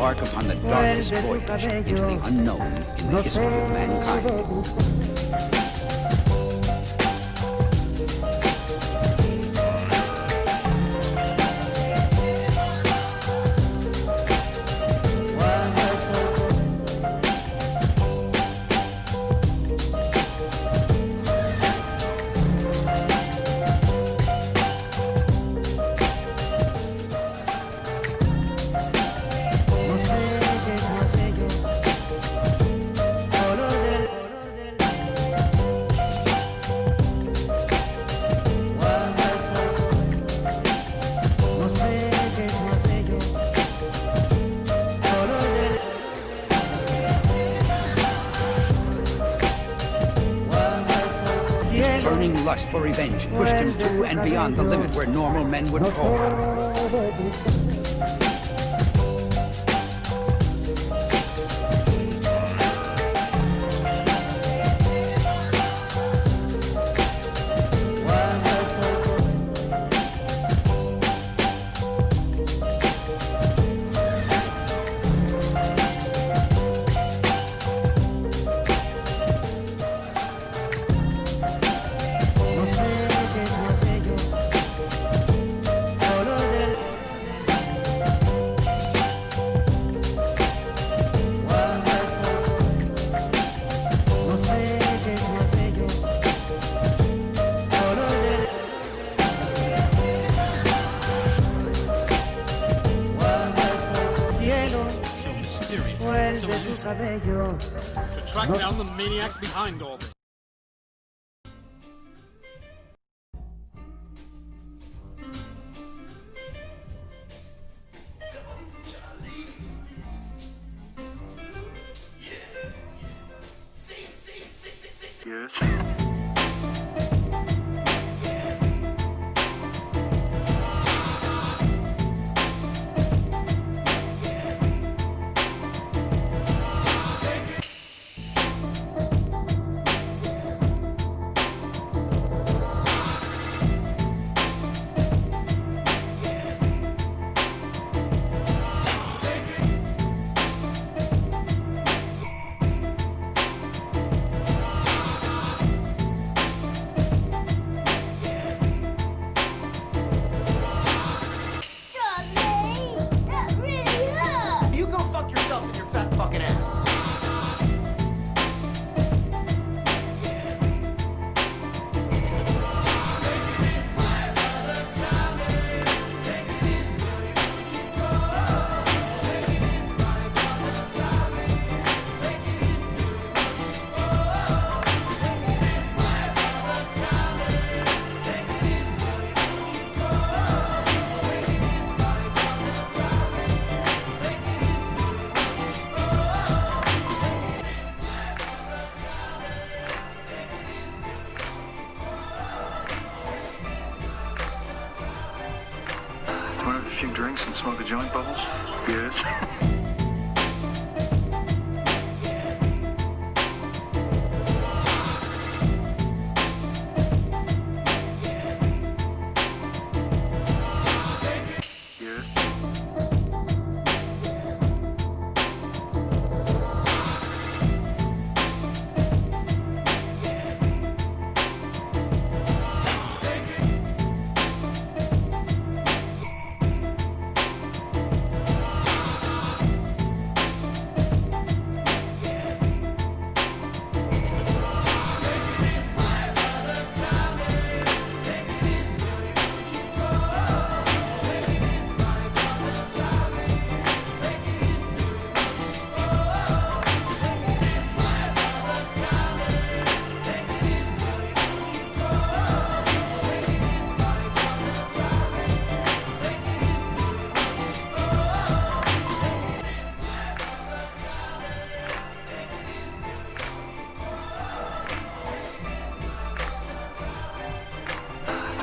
embark upon the darkest voyage into the unknown in the history of mankind. Burning lust for revenge pushed him to and beyond the limit where normal men would fall. To track down the maniac behind all this. Yes. Want to have a few drinks and smoke a joint, Bubbles? Yes.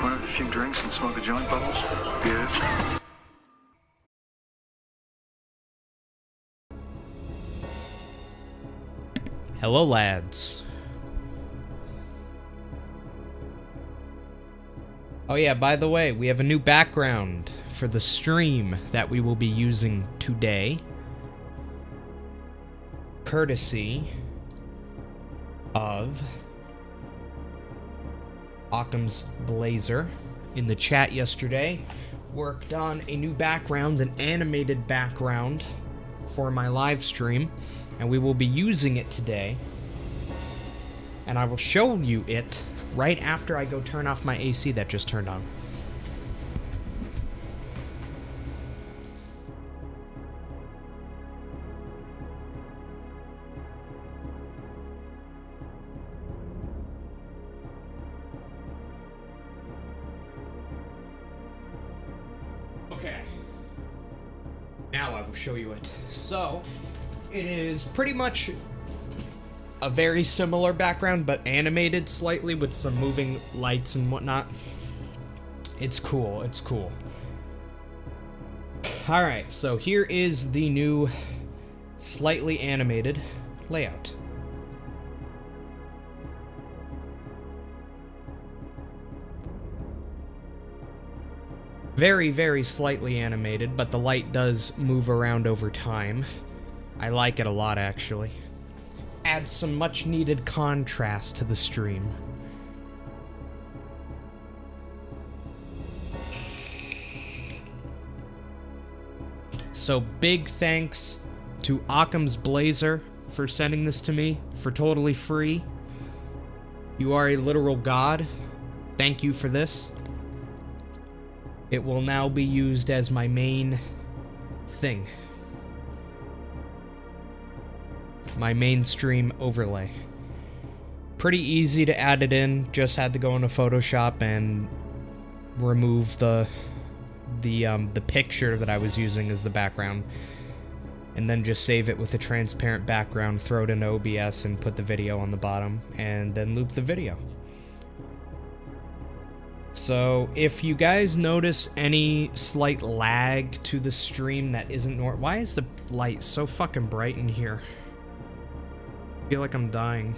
Want to have a few drinks and smoke a joint, Bubbles? Yes. Hello, lads. Oh yeah, by the way, we have a new background for the stream that we will be using today. courtesy of Occam's Blazer in the chat yesterday. Worked on a new background, an animated background for my live stream, and we will be using it today. And I will show you it right after I go turn off my AC that just turned on. Okay. Now I will show you it. So, it is pretty much a very similar background, but animated slightly with some moving lights and whatnot. It's cool, it's cool. Alright, so here is the new slightly animated layout. Very, very slightly animated, but the light does move around over time. I like it a lot, actually. Adds some much needed contrast to the stream. So big thanks to Occam's Blazer for sending this to me for totally free. You are a literal god. Thank you for this. It will now be used as my main thing. My mainstream overlay. Pretty easy to add it in. Just had to go into Photoshop and remove the picture that I was using as the background, and then just save it with a transparent background, throw it into OBS, and put the video on the bottom, and then loop the video. So if you guys notice any slight lag to the stream that isn't normal, why is the light so fucking bright in here? I feel like I'm dying.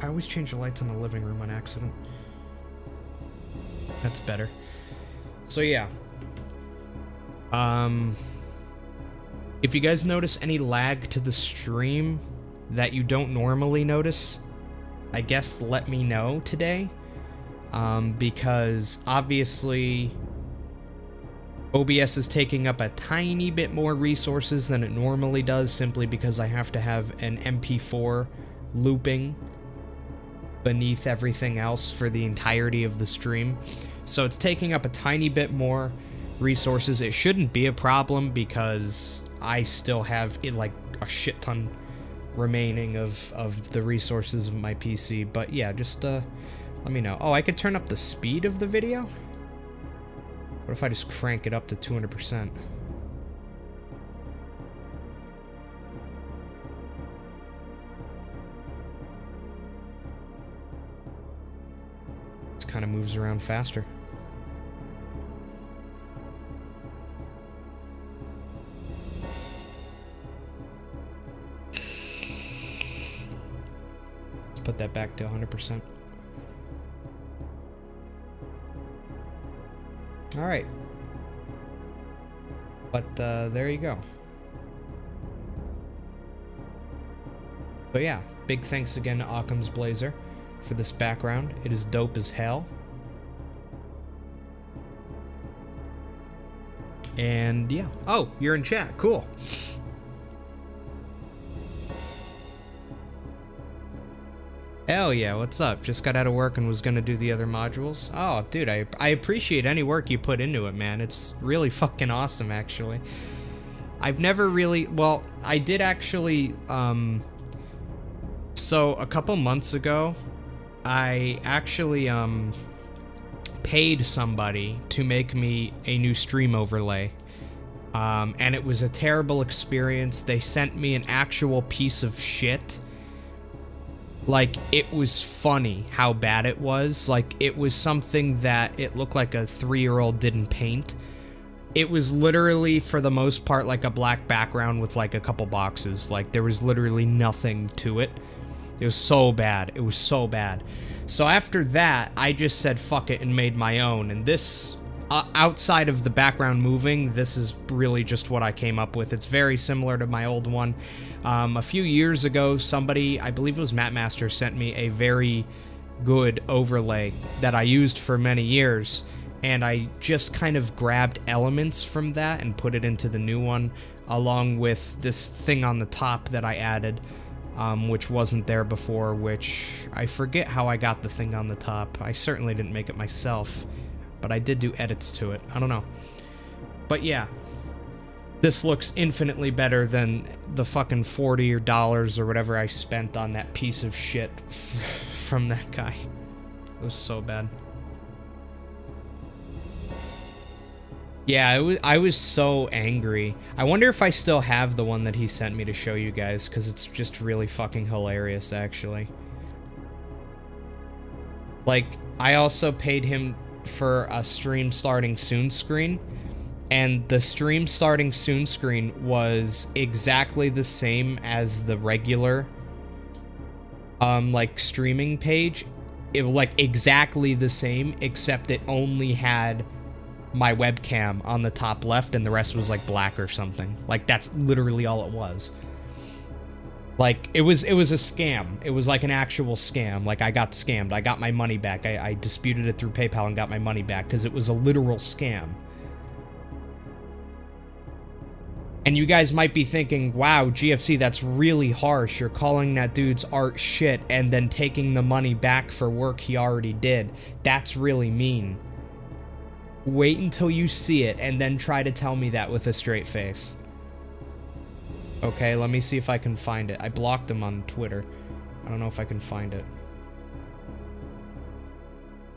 I always change the lights in the living room on accident. That's better. So yeah. If you guys notice any lag to the stream that you don't normally notice, I guess let me know today. Because obviously OBS is taking up a tiny bit more resources than it normally does, simply because I have to have an MP4 looping beneath everything else for the entirety of the stream. So it's taking up a tiny bit more resources. It shouldn't be a problem because I still have like a shit ton remaining of the resources of my PC. But yeah, just let me know. Oh, I could turn up the speed of the video? What if I just crank it up to 200%? This kind of moves around faster. Let's put that back to 100%. Alright. But, there you go. So yeah, big thanks again to Occam's Blazer for this background. It is dope as hell. And yeah. Oh, you're in chat. Cool. Hell yeah, what's up? Just got out of work and was gonna do the other modules. Oh, dude, I appreciate any work you put into it, man. It's really fucking awesome, actually. I've never really... Well, I did actually... So, a couple months ago, I actually, paid somebody to make me a new stream overlay. And it was a terrible experience. They sent me an actual piece of shit. Like, it was funny how bad it was. Like, it was something that it looked like a 3-year-old didn't paint. It was literally, for the most part, like a black background with, like, a couple boxes. Like, there was literally nothing to it. It was so bad. It was so bad. So after that, I just said fuck it and made my own. And this outside of the background moving, this is really just what I came up with. It's very similar to my old one. A few years ago, somebody, I believe it was Matt Master, sent me a very good overlay that I used for many years, and I just kind of grabbed elements from that and put it into the new one, along with this thing on the top that I added, which wasn't there before, which I forget how I got the thing on the top. I certainly didn't make it myself, but I did do edits to it. I don't know. But yeah, this looks infinitely better than the fucking $40 or whatever I spent on that piece of shit from that guy. It was so bad. Yeah, I was so angry. I wonder if I still have the one that he sent me to show you guys, because it's just really fucking hilarious, actually. Like, I also paid him for a stream starting soon screen, and the stream starting soon screen was exactly the same as the regular, like, streaming page. It was, like, exactly the same, except it only had my webcam on the top left and the rest was like black or something. Like, that's literally all it was. Like, it was a scam. It was like an actual scam. Like, I got scammed. I got my money back. I disputed it through PayPal and got my money back because it was a literal scam. And you guys might be thinking, wow, GFC, that's really harsh. You're calling that dude's art shit and then taking the money back for work he already did. That's really mean. Wait until you see it, and then try to tell me that with a straight face. Okay, let me see if I can find it. I blocked him on Twitter. I don't know if I can find it.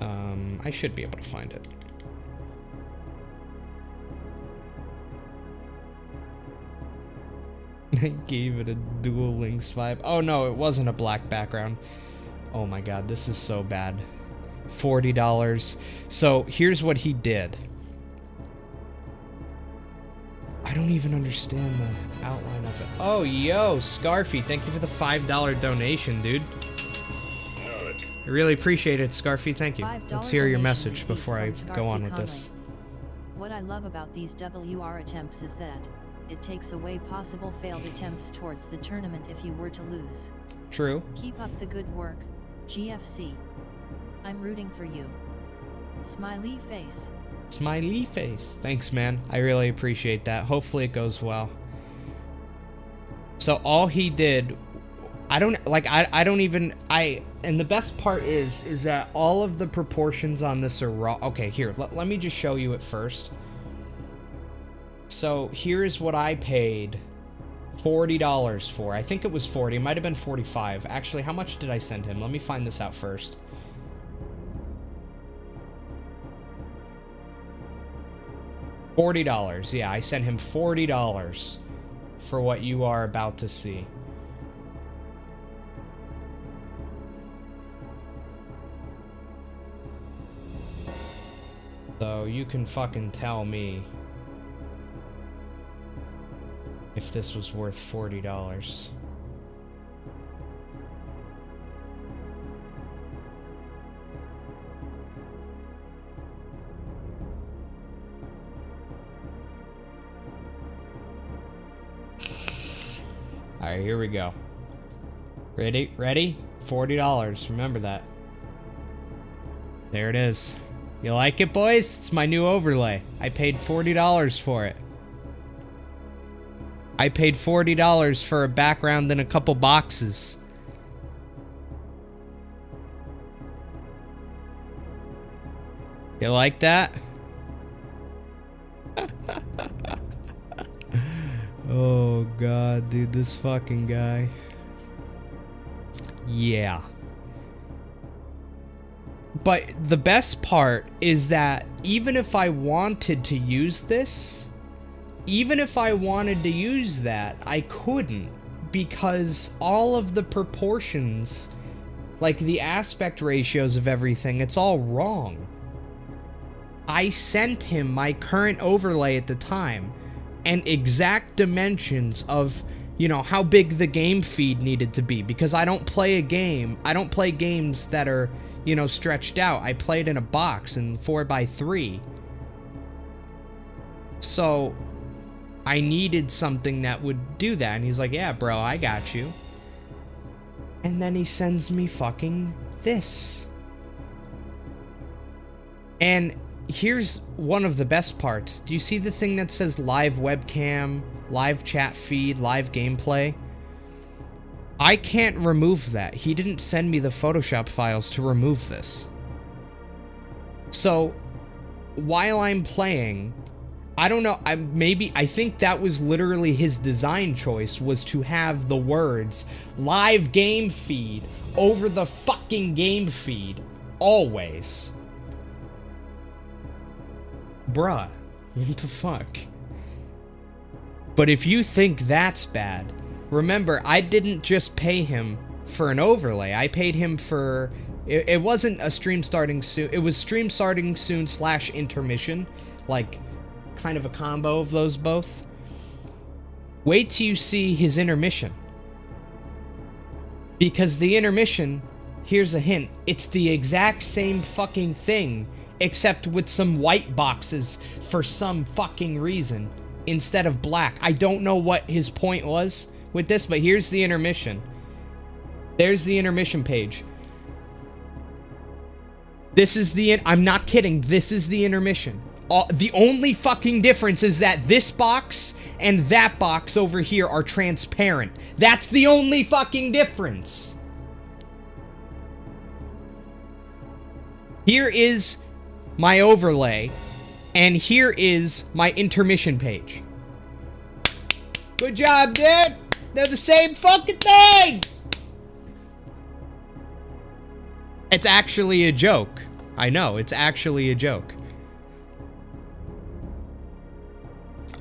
I should be able to find it. I gave it a Duel Links vibe. Oh no, it wasn't a black background. Oh my god, this is so bad. $40. So here's what he did. I don't even understand the outline of it. Oh, yo, Scarfy, thank you for the $5 donation, dude. I really appreciate it, Scarfy. Thank you. Let's hear your message before I go on with this. What I love about these WR attempts is that it takes away possible failed attempts towards the tournament if you were to lose. True. Keep up the good work, GFC. I'm rooting for you. Smiley face. Smiley face. Thanks, man. I really appreciate that. Hopefully it goes well. So all he did, I don't even, and the best part is that all of the proportions on this are raw. Okay, here, let me just show you it first. So here's what I paid $40 for. I think it was 40. It might have been 45. Actually, how much did I send him? Let me find this out first. $40. Yeah, I sent him $40 for what you are about to see. So you can fucking tell me if this was worth $40. Alright, here we go. Ready? Ready? $40. Remember that. There it is. You like it, boys? It's my new overlay. I paid $40 for it. I paid $40 for a background and a couple boxes. You like that? Oh god, dude, this fucking guy. Yeah. But the best part is that even if I wanted to use this, even if I wanted to use that, I couldn't, because all of the proportions, like the aspect ratios of everything, it's all wrong. I sent him my current overlay at the time and exact dimensions of, you know, how big the game feed needed to be, because I don't play a game. I don't play games that are, you know, stretched out. I play it in a box in 4x3. So I needed something that would do that. And he's like, yeah, bro, I got you. And then he sends me fucking this. And here's one of the best parts. Do you see the thing that says live webcam, live chat feed, live gameplay? I can't remove that. He didn't send me the Photoshop files to remove this. So while I'm playing, I don't know, I think that was literally his design choice, was to have the words live game feed over the fucking game feed always. Bruh, what the fuck? But if you think that's bad, remember, I didn't just pay him for an overlay. I paid him for... It wasn't a stream starting soon. It was stream starting soon / intermission. Like, kind of a combo of those both. Wait till you see his intermission. Because the intermission, here's a hint, it's the exact same fucking thing, except with some white boxes for some fucking reason, instead of black. I don't know what his point was with this, but here's the intermission. There's the intermission page. This is the... I'm not kidding. This is the intermission. The only fucking difference is that this box and that box over here are transparent. That's the only fucking difference. Here is my overlay, and here is my intermission page. Good job, dude! They're the same fucking thing! It's actually a joke. I know, it's actually a joke.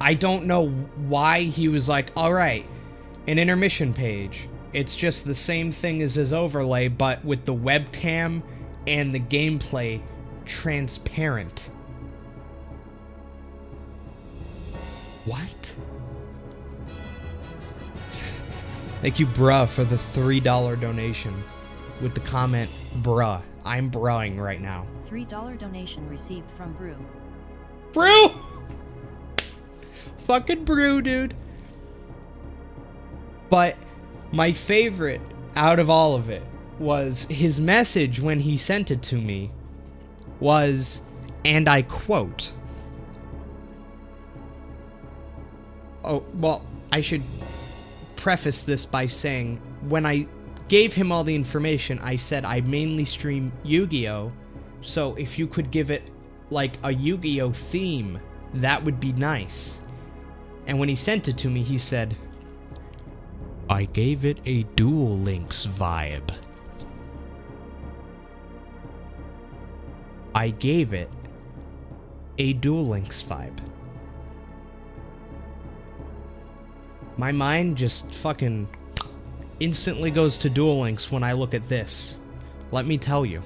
I don't know why he was like, alright, an intermission page. It's just the same thing as his overlay, but with the webcam and the gameplay transparent. What? Thank you, bruh, for the $3 donation. With the comment, bruh. I'm bruhing right now. $3 donation received from Brew. Brew! Fucking Brew, dude. But my favorite out of all of it was his message when he sent it to me was, and I quote, oh, well, I should preface this by saying, when I gave him all the information, I said I mainly stream Yu-Gi-Oh! So if you could give it like a Yu-Gi-Oh! Theme, that would be nice. And when he sent it to me, he said, I gave it a Duel Links vibe. I gave it a Duel Links vibe. My mind just fucking instantly goes to Duel Links when I look at this. Let me tell you.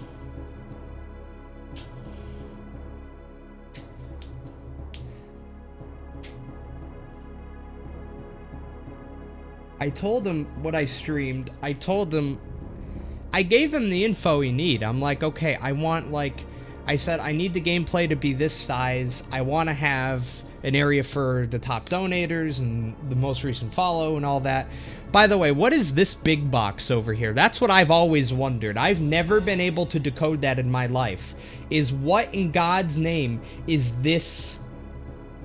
I told him what I streamed. I told him... I gave him the info he need. I'm like, okay, I want, like... I said, I need the gameplay to be this size. I want to have an area for the top donators and the most recent follow and all that. By the way, what is this big box over here? That's what I've always wondered. I've never been able to decode that in my life. Is what in God's name is this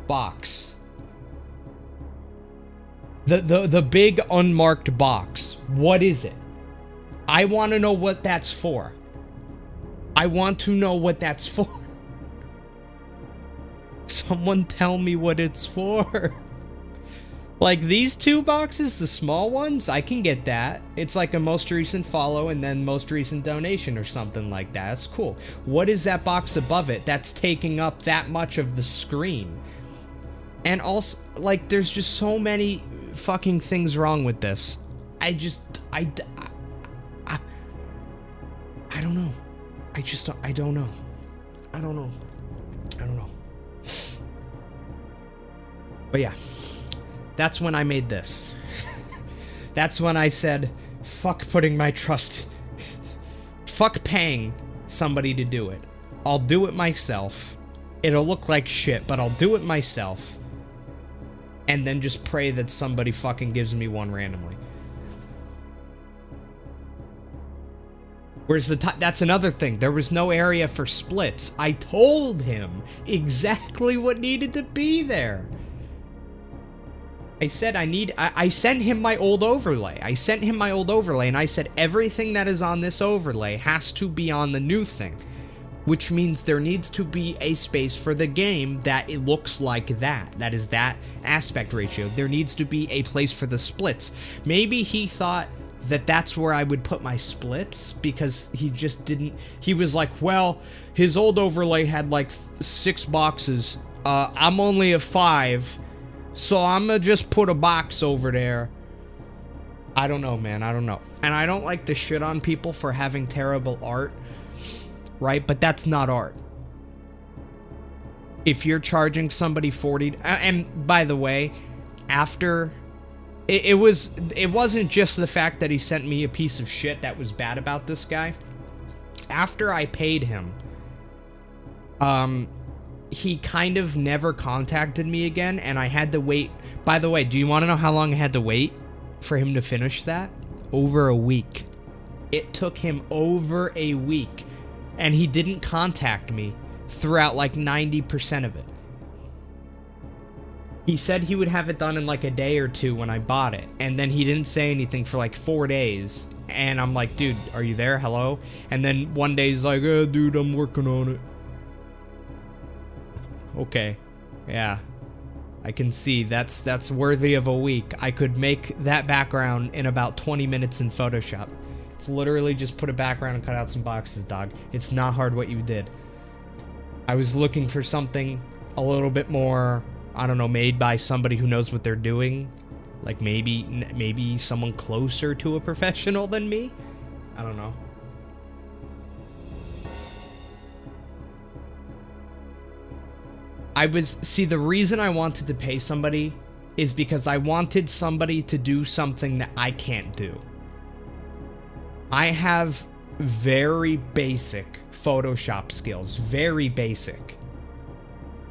box? The big unmarked box. What is it? I want to know what that's for. I want to know what that's for. Someone tell me what it's for. Like these two boxes, the small ones, I can get that. It's like a most recent follow and then most recent donation or something like that. That's cool. What is that box above it that's taking up that much of the screen? And also, like, there's just so many fucking things wrong with this. I don't know. I don't know. I don't know. But yeah, that's when I made this. That's when I said, fuck putting my trust, fuck paying somebody to do it. I'll do it myself. It'll look like shit, but I'll do it myself. and then just pray that somebody fucking gives me one randomly. Whereas that's another thing. There was no area for splits. I told him exactly what needed to be there. I said I sent him my old overlay. I sent him my old overlay, and I said everything that is on this overlay has to be on the new thing. Which means there needs to be a space for the game that it looks like that. That is that aspect ratio. There needs to be a place for the splits. Maybe he thought that that's where I would put my splits, because he just didn't. He was like, well, his old overlay had like 6 boxes. I'm only a 5, so I'm gonna just put a box over there. I don't know, man. I don't know. And I don't like to shit on people for having terrible art, right? But that's not art. If you're charging somebody 40, and by the way, after it wasn't just the fact that he sent me a piece of shit that was bad about this guy. After I paid him, he kind of never contacted me again, and I had to wait. By the way, do you want to know how long I had to wait for him to finish that? Over a week. It took him over a week, and he didn't contact me throughout like 90% of it. He said he would have it done in like a day or 2 when I bought it, and then he didn't say anything for like 4 days, and I'm like, dude, are you there? Hello? And then one day he's like, dude, I'm working on it. Okay. Yeah. I can see that's worthy of a week. I could make that background in about 20 minutes in Photoshop. It's literally just put a background and cut out some boxes, dog. It's not hard what you did. I was looking for something a little bit more, I don't know, made by somebody who knows what they're doing. Like maybe someone closer to a professional than me? I don't know. See, the reason I wanted to pay somebody is because I wanted somebody to do something that I can't do. I have very basic Photoshop skills, very basic.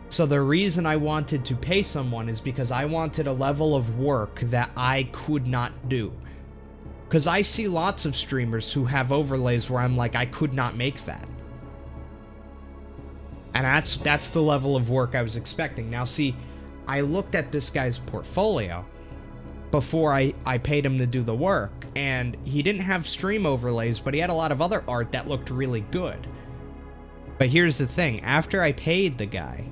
So the reason I wanted to pay someone is because I wanted a level of work that I could not do. Because I see lots of streamers who have overlays where I'm like, I could not make that. And that's the level of work I was expecting. Now see, I looked at this guy's portfolio before I paid him to do the work, and he didn't have stream overlays, but he had a lot of other art that looked really good. But here's the thing, after I paid the guy,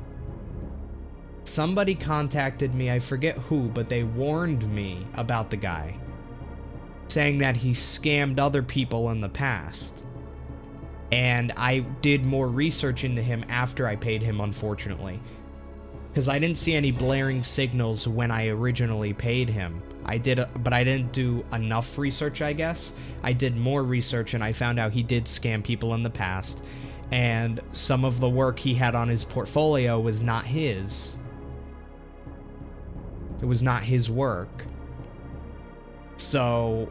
somebody contacted me, I forget who, but they warned me about the guy, saying that he scammed other people in the past. And I did more research into him after I paid him, unfortunately. Because I didn't see any blaring signals when I originally paid him. But I didn't do enough research, I guess. I did more research, and I found out he did scam people in the past. And some of the work he had on his portfolio was not his. It was not his work. So,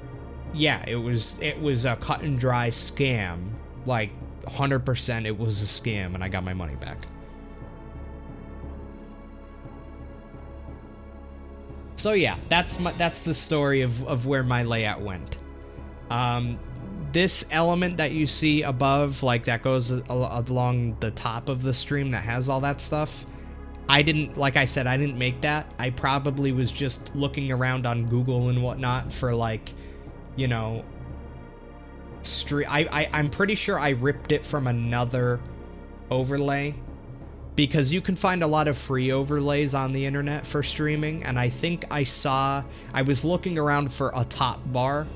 yeah, it was a cut and dry scam. Like, 100% it was a scam, and I got my money back. So yeah, that's the story of where my layout went. This element that you see above, like that goes along the top of the stream that has all that stuff, like I said, I didn't make that. I probably was just looking around on Google and whatnot for, like, you know, I'm pretty sure I ripped it from another overlay, because you can find a lot of free overlays on the internet for streaming, and I think I was looking around for a top bar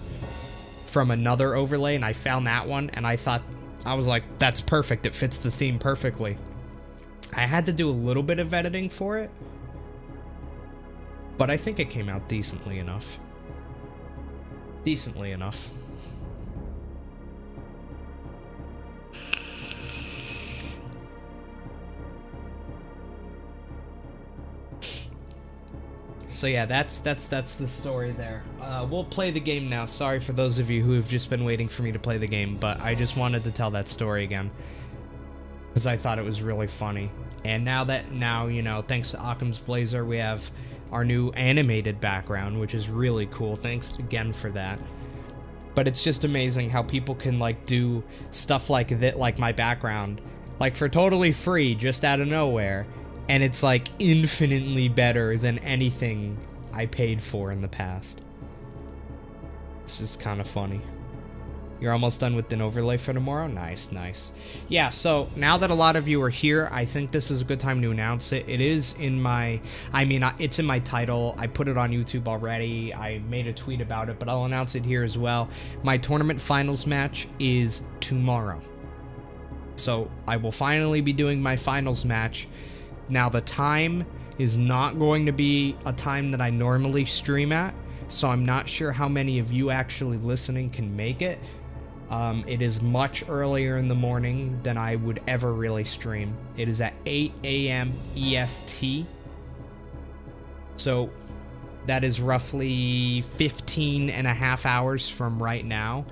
from another overlay, and I found that one, and I was like, that's perfect, it fits the theme perfectly. I had to do a little bit of editing for it, but I think it came out decently enough. Decently enough. So yeah, that's the story there. We'll play the game now. Sorry for those of you who have just been waiting for me to play the game, but I just wanted to tell that story again, because I thought it was really funny. And now, you know, thanks to Occam's Blazer, we have our new animated background, which is really cool. Thanks again for that. But it's just amazing how people can like do stuff like that, like my background, like for totally free, just out of nowhere. And it's like infinitely better than anything I paid for in the past. It's just kind of funny. You're almost done with an overlay for tomorrow? Nice, nice. Yeah, so now that a lot of you are here, I think this is a good time to announce it. It is in my, it's in my title. I put it on YouTube already. I made a tweet about it, but I'll announce it here as well. My tournament finals match is tomorrow. So I will finally be doing my finals match. Now the time is not going to be a time that I normally stream at, so I'm not sure how many of you actually listening can make it. It is much earlier in the morning than I would ever really stream. It is at 8 a.m. EST. So that is roughly 15 and a half hours from right now.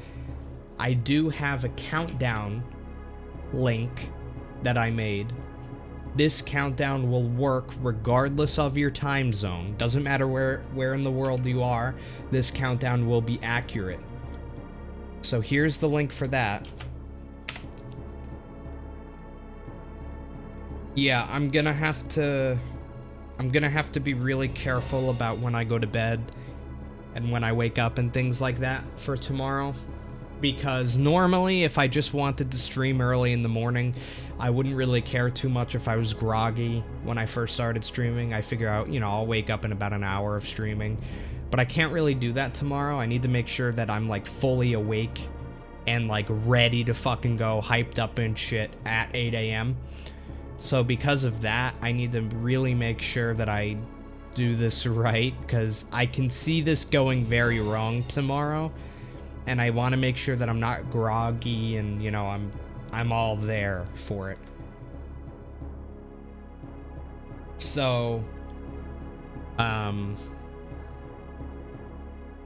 I do have a countdown link that I made. This countdown will work regardless of your time zone. Doesn't matter where in the world you are, this countdown will be accurate. So here's the link for that. Yeah, I'm gonna have to be really careful about when I go to bed and when I wake up and things like that for tomorrow. Because normally, if I just wanted to stream early in the morning, I wouldn't really care too much if I was groggy when I first started streaming. I figure out, you know, I'll wake up in about an hour of streaming. But I can't really do that tomorrow. I need to make sure that I'm, like, fully awake and, like, ready to fucking go, hyped up and shit at 8 a.m. So because of that, I need to really make sure that I do this right, because I can see this going very wrong tomorrow. And I want to make sure that I'm not groggy and, you know, I'm all there for it. So,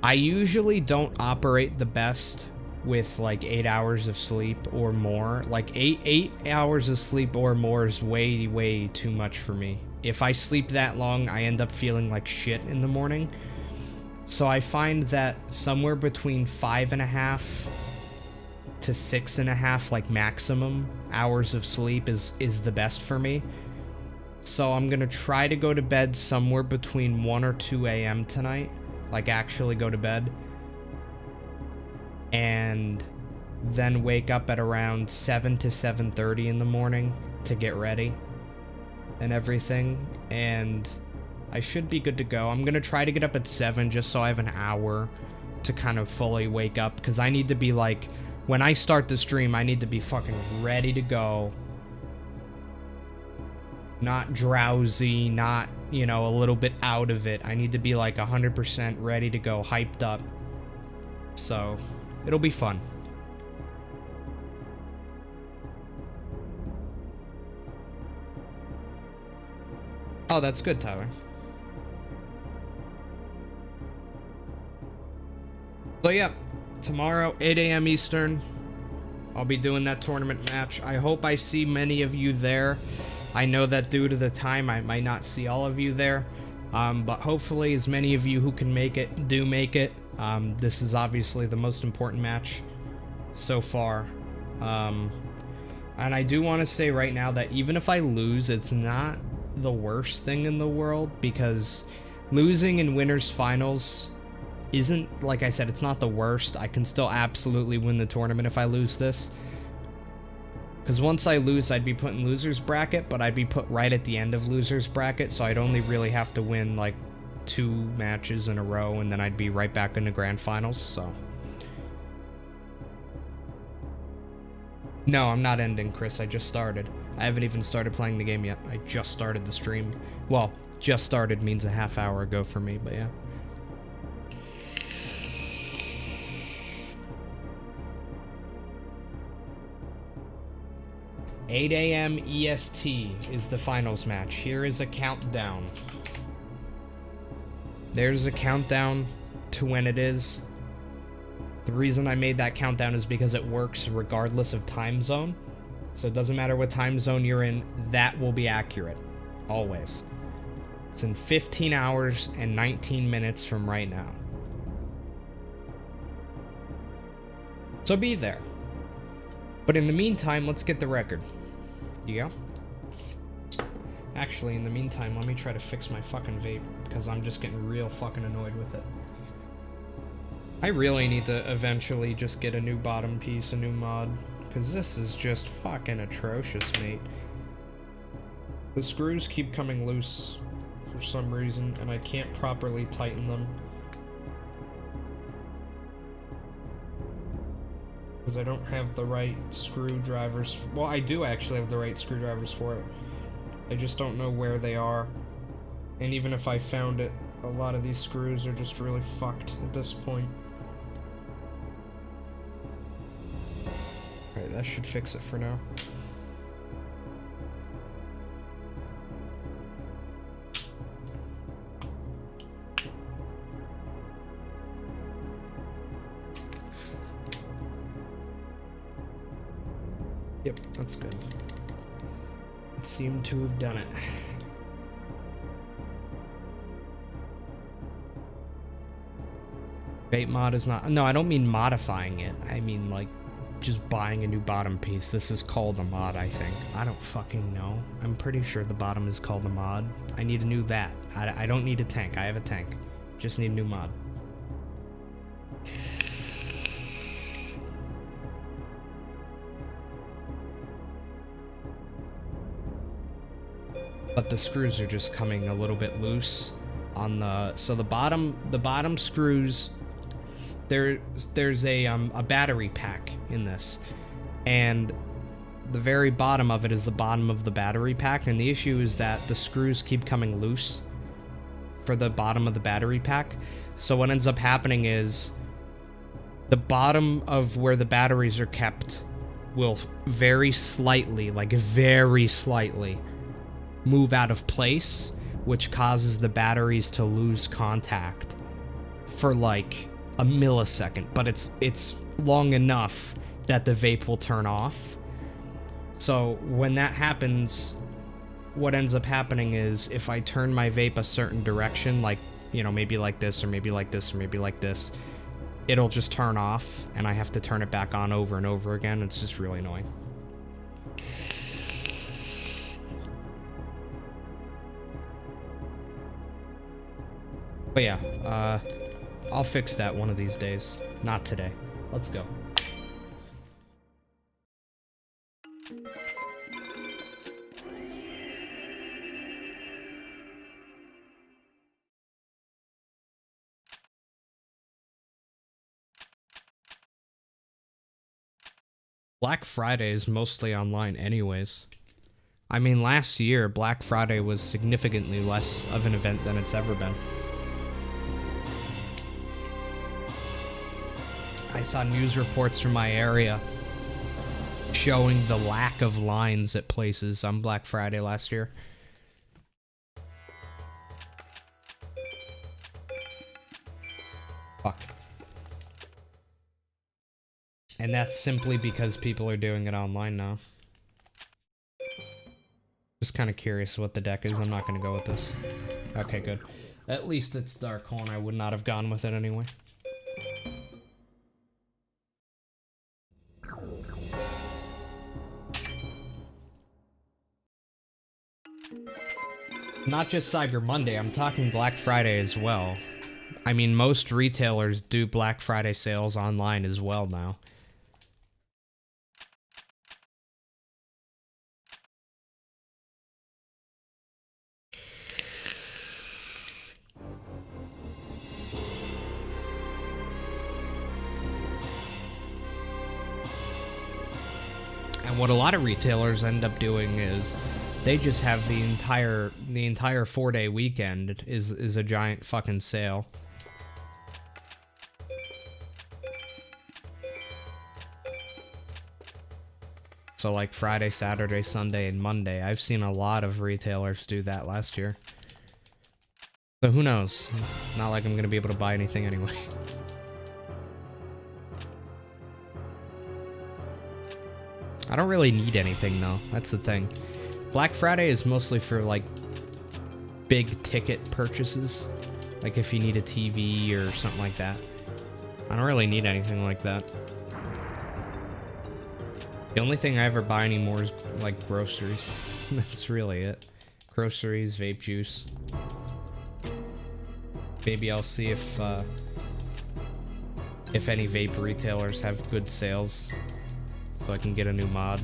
I usually don't operate the best with like 8 hours of sleep or more. Like eight hours of sleep or more is way too much for me. If I sleep that long, I end up feeling like shit in the morning. So I find that somewhere between 5.5 to 6.5, like maximum hours of sleep is the best for me. So I'm gonna try to go to bed somewhere between 1 or 2 a.m. tonight. Like actually go to bed. And then wake up at around 7 to 7:30 in the morning to get ready and everything. And I should be good to go. I'm gonna try to get up at 7 just so I have an hour to kind of fully wake up, because I need to be like, when I start the stream, I need to be fucking ready to go. Not drowsy, not, you know, a little bit out of it. I need to be like 100% ready to go, hyped up. So, it'll be fun. Oh, that's good, Tyler. So yeah, tomorrow, 8 a.m. Eastern, I'll be doing that tournament match. I hope I see many of you there. I know that due to the time, I might not see all of you there. But hopefully as many of you who can make it, do make it. This is obviously the most important match so far. And I do want to say right now that even if I lose, it's not the worst thing in the world, because losing in winners finals isn't, like I said, it's not the worst. I can still absolutely win the tournament if I lose this. Because once I lose, I'd be put in loser's bracket, but I'd be put right at the end of loser's bracket, so I'd only really have to win like 2 matches in a row, and then I'd be right back in the grand finals, so. No, I'm not ending, Chris. I just started. I haven't even started playing the game yet. I just started the stream. Well, just started means a half hour ago for me, but yeah. "8 a.m. EST is the finals match. Here is a countdown." There's a countdown to when it is. The reason I made that countdown is because it works regardless of time zone. So it doesn't matter what time zone you're in, that will be accurate. Always. It's in 15 hours and 19 minutes from right now. So be there. But in the meantime, let's get the record. Yeah? Actually, in the meantime, let me try to fix my fucking vape, because I'm just getting real fucking annoyed with it. I really need to eventually just get a new bottom piece, a new mod, because this is just fucking atrocious, mate. The screws keep coming loose for some reason, and I can't properly tighten them. Because I don't have the right screwdrivers. Well, I do actually have the right screwdrivers for it. I just don't know where they are. And even if I found it, a lot of these screws are just really fucked at this point. Alright, that should fix it for now. Yep, that's good. It seemed to have done it. Vape mod is not... No, I don't mean modifying it. I mean, like, just buying a new bottom piece. This is called a mod, I think. I don't fucking know. I'm pretty sure the bottom is called a mod. I need a new vat. I don't need a tank. I have a tank. Just need a new mod. But the screws are just coming a little bit loose on the... So the bottom screws... There's a battery pack in this, and the very bottom of it is the bottom of the battery pack, and the issue is that the screws keep coming loose for the bottom of the battery pack. So what ends up happening is the bottom of where the batteries are kept will very slightly, like very slightly, move out of place, which causes the batteries to lose contact for like a millisecond, but it's long enough that the vape will turn off. So when that happens, what ends up happening is if I turn my vape a certain direction, like, you know, maybe like this, or maybe like this, or maybe like this, it'll just turn off, and I have to turn it back on over and over again. It's just really annoying. But yeah, I'll fix that one of these days. Not today. Let's go. Black Friday is mostly online anyways. I mean, last year, Black Friday was significantly less of an event than it's ever been. I saw news reports from my area showing the lack of lines at places on Black Friday last year. Fuck. And that's simply because people are doing it online now. Just kind of curious what the deck is. I'm not going to go with this. Okay, good. At least it's Dark Horn. I would not have gone with it anyway. Not just Cyber Monday, I'm talking Black Friday as well. I mean, most retailers do Black Friday sales online as well now. And what a lot of retailers end up doing is they just have the entire 4-day weekend is a giant fucking sale. So like Friday, Saturday, Sunday, and Monday. I've seen a lot of retailers do that last year. So who knows? Not like I'm gonna be able to buy anything anyway. I don't really need anything though, that's the thing. Black Friday is mostly for like big ticket purchases. Like if you need a TV or something like that. I don't really need anything like that. The only thing I ever buy anymore is like groceries. That's really it. Groceries, vape juice. Maybe I'll see if any vape retailers have good sales so I can get a new mod.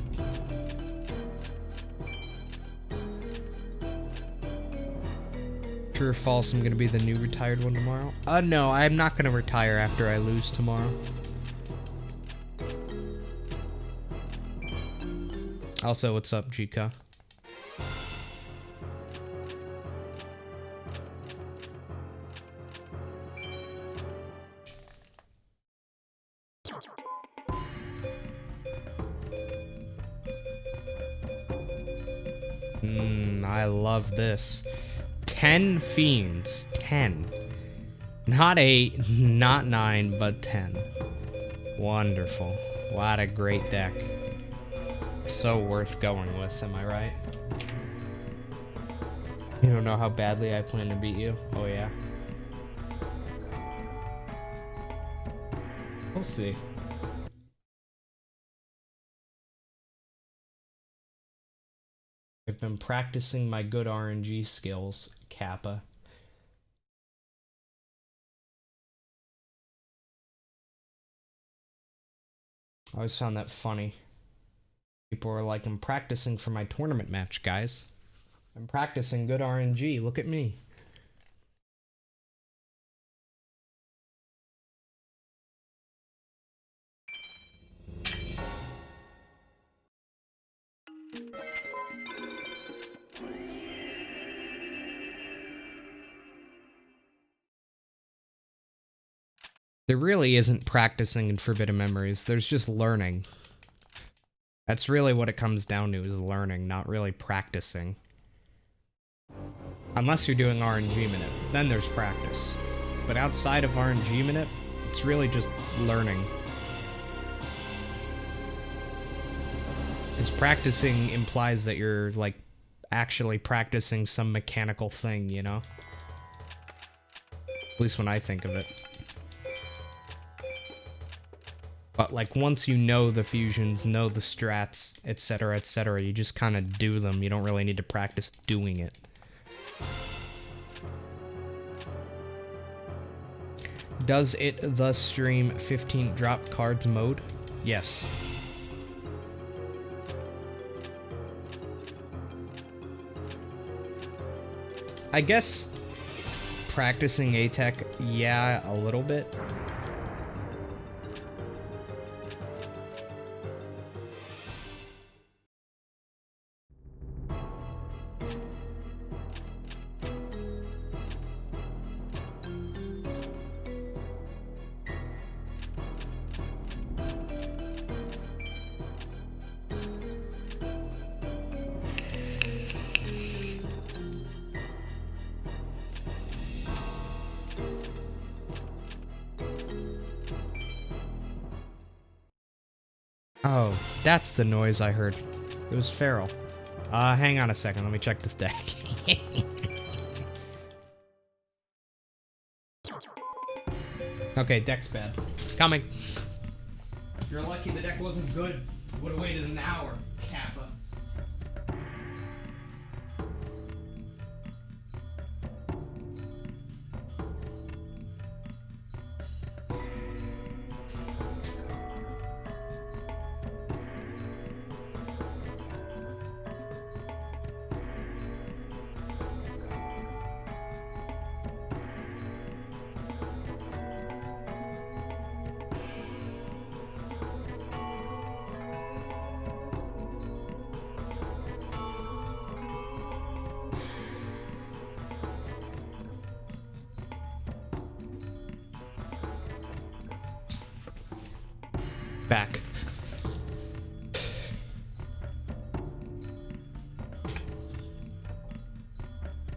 True or false, I'm gonna be the new retired one tomorrow? No, I'm not gonna retire after I lose tomorrow. Also, what's up, Chica? I love this. 10 fiends. 10. Not 8, not 9, but 10. Wonderful. What a great deck. So worth going with, am I right? You don't know how badly I plan to beat you? Oh yeah. We'll see. I've been practicing my good RNG skills, Kappa. I always found that funny. People were like, I'm practicing for my tournament match, guys. I'm practicing good RNG. Look at me. There really isn't practicing in Forbidden Memories. There's just learning. That's really what it comes down to, is learning, not really practicing. Unless you're doing RNG Minute, then there's practice. But outside of RNG Minute, it's really just learning. Because practicing implies that you're, like, actually practicing some mechanical thing, you know? At least when I think of it. But, like, once you know the fusions, know the strats, etc., you just kind of do them. You don't really need to practice doing it. Does it thus stream 15 drop cards mode? Yes. I guess practicing Atec, yeah, a little bit. Oh, that's the noise I heard. It was feral. Hang on a second, let me check this deck. Okay, deck's bad. Coming. You're lucky the deck wasn't good. Would've waited an hour, Kappa. Back.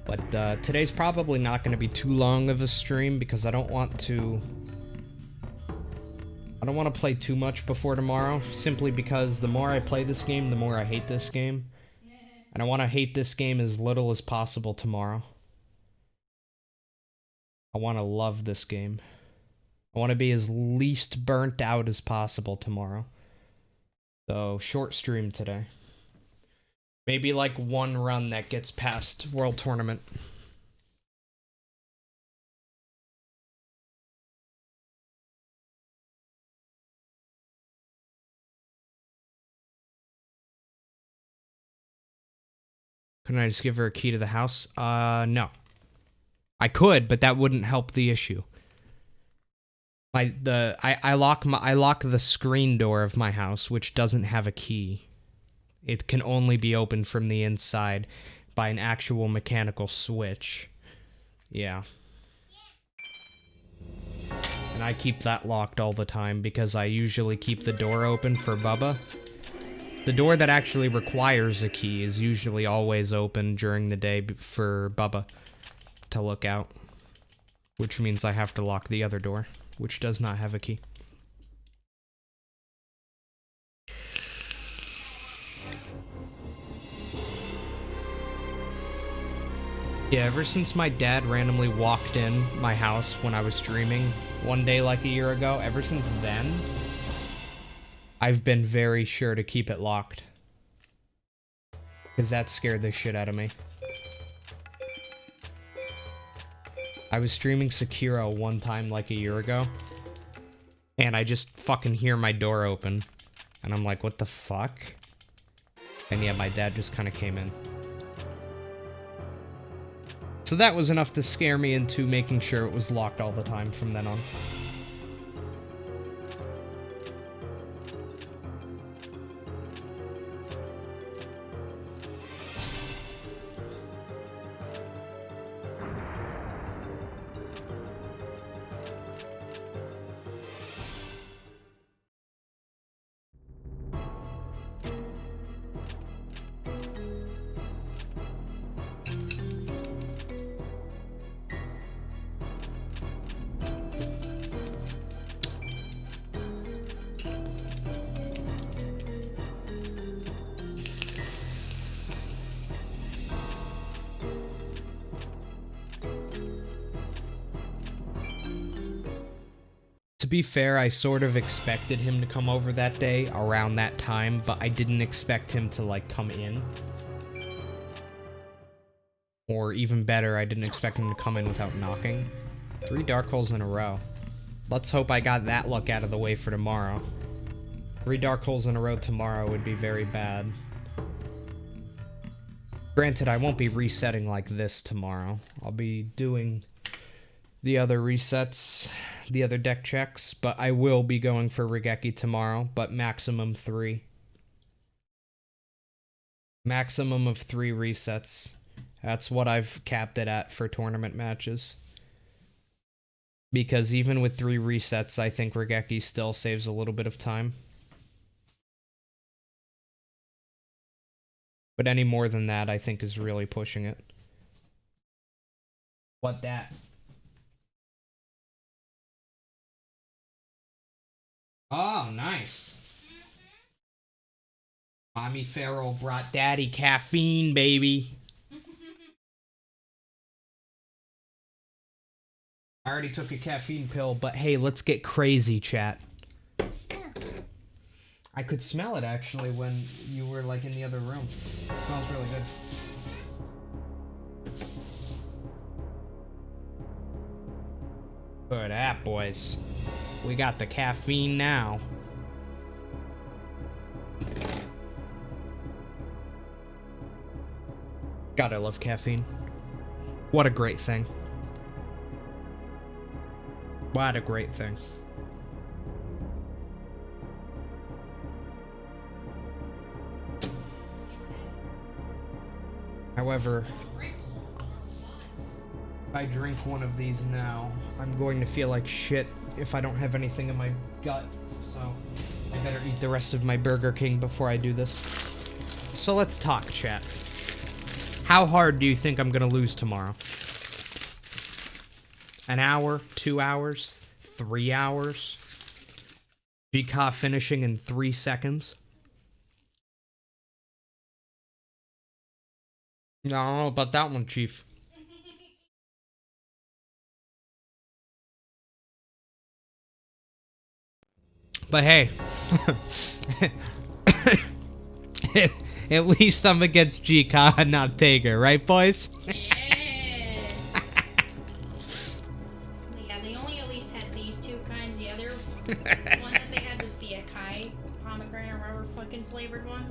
But today's probably not going to be too long of a stream because I don't want to play too much before tomorrow, simply because the more I play this game, the more I hate this game. And I want to hate this game as little as possible tomorrow. I want to love this game. I want to be as least burnt out as possible tomorrow. So, short stream today. Maybe like one run that gets past World Tournament. Couldn't I just give her a key to the house? No. I could, but that wouldn't help the issue. I lock the screen door of my house, which doesn't have a key. It can only be opened from the inside by an actual mechanical switch. Yeah. And I keep that locked all the time because I usually keep the door open for Bubba. The door that actually requires a key is usually always open during the day for Bubba to look out. Which means I have to lock the other door, which does not have a key. Yeah, ever since my dad randomly walked in my house when I was streaming one day like a year ago, ever since then, I've been very sure to keep it locked. Because that scared the shit out of me. I was streaming Sekiro one time like a year ago, and I just fucking hear my door open, and I'm like, what the fuck? And yeah, my dad just kind of came in. So that was enough to scare me into making sure it was locked all the time from then on. To be fair, I sort of expected him to come over that day around that time, but I didn't expect him to, like, come in. Or even better, I didn't expect him to come in without knocking. 3 dark holes in a row. Let's hope I got that luck out of the way for tomorrow. 3 dark holes in a row tomorrow would be very bad. Granted, I won't be resetting like this tomorrow. I'll be doing the other resets, the other deck checks, but I will be going for Regeki tomorrow, but maximum 3. Maximum of 3 resets. That's what I've capped it at for tournament matches. Because even with 3 resets, I think Regeki still saves a little bit of time. But any more than that, I think is really pushing it. What that? Oh, nice. Mommy Farrell brought daddy caffeine, baby. I already took a caffeine pill, but hey, let's get crazy, chat. I could smell it, actually, when you were, like, in the other room. It smells really good. Look at that, boys. We got the caffeine now. God, I love caffeine. What a great thing. What a great thing. However, if I drink one of these now, I'm going to feel like shit if I don't have anything in my gut, so I better eat the rest of my Burger King before I do this. So let's talk, chat. How hard do you think I'm gonna lose tomorrow? An hour? 2 hours? 3 hours? GCOF finishing in 3 seconds? I don't know about that one, Chief. But hey, at least I'm against G-Con, not Tager, right, boys? Yeah. Yeah, they only at least had these two kinds. The other one that they had was the acai pomegranate or whatever fucking flavored one.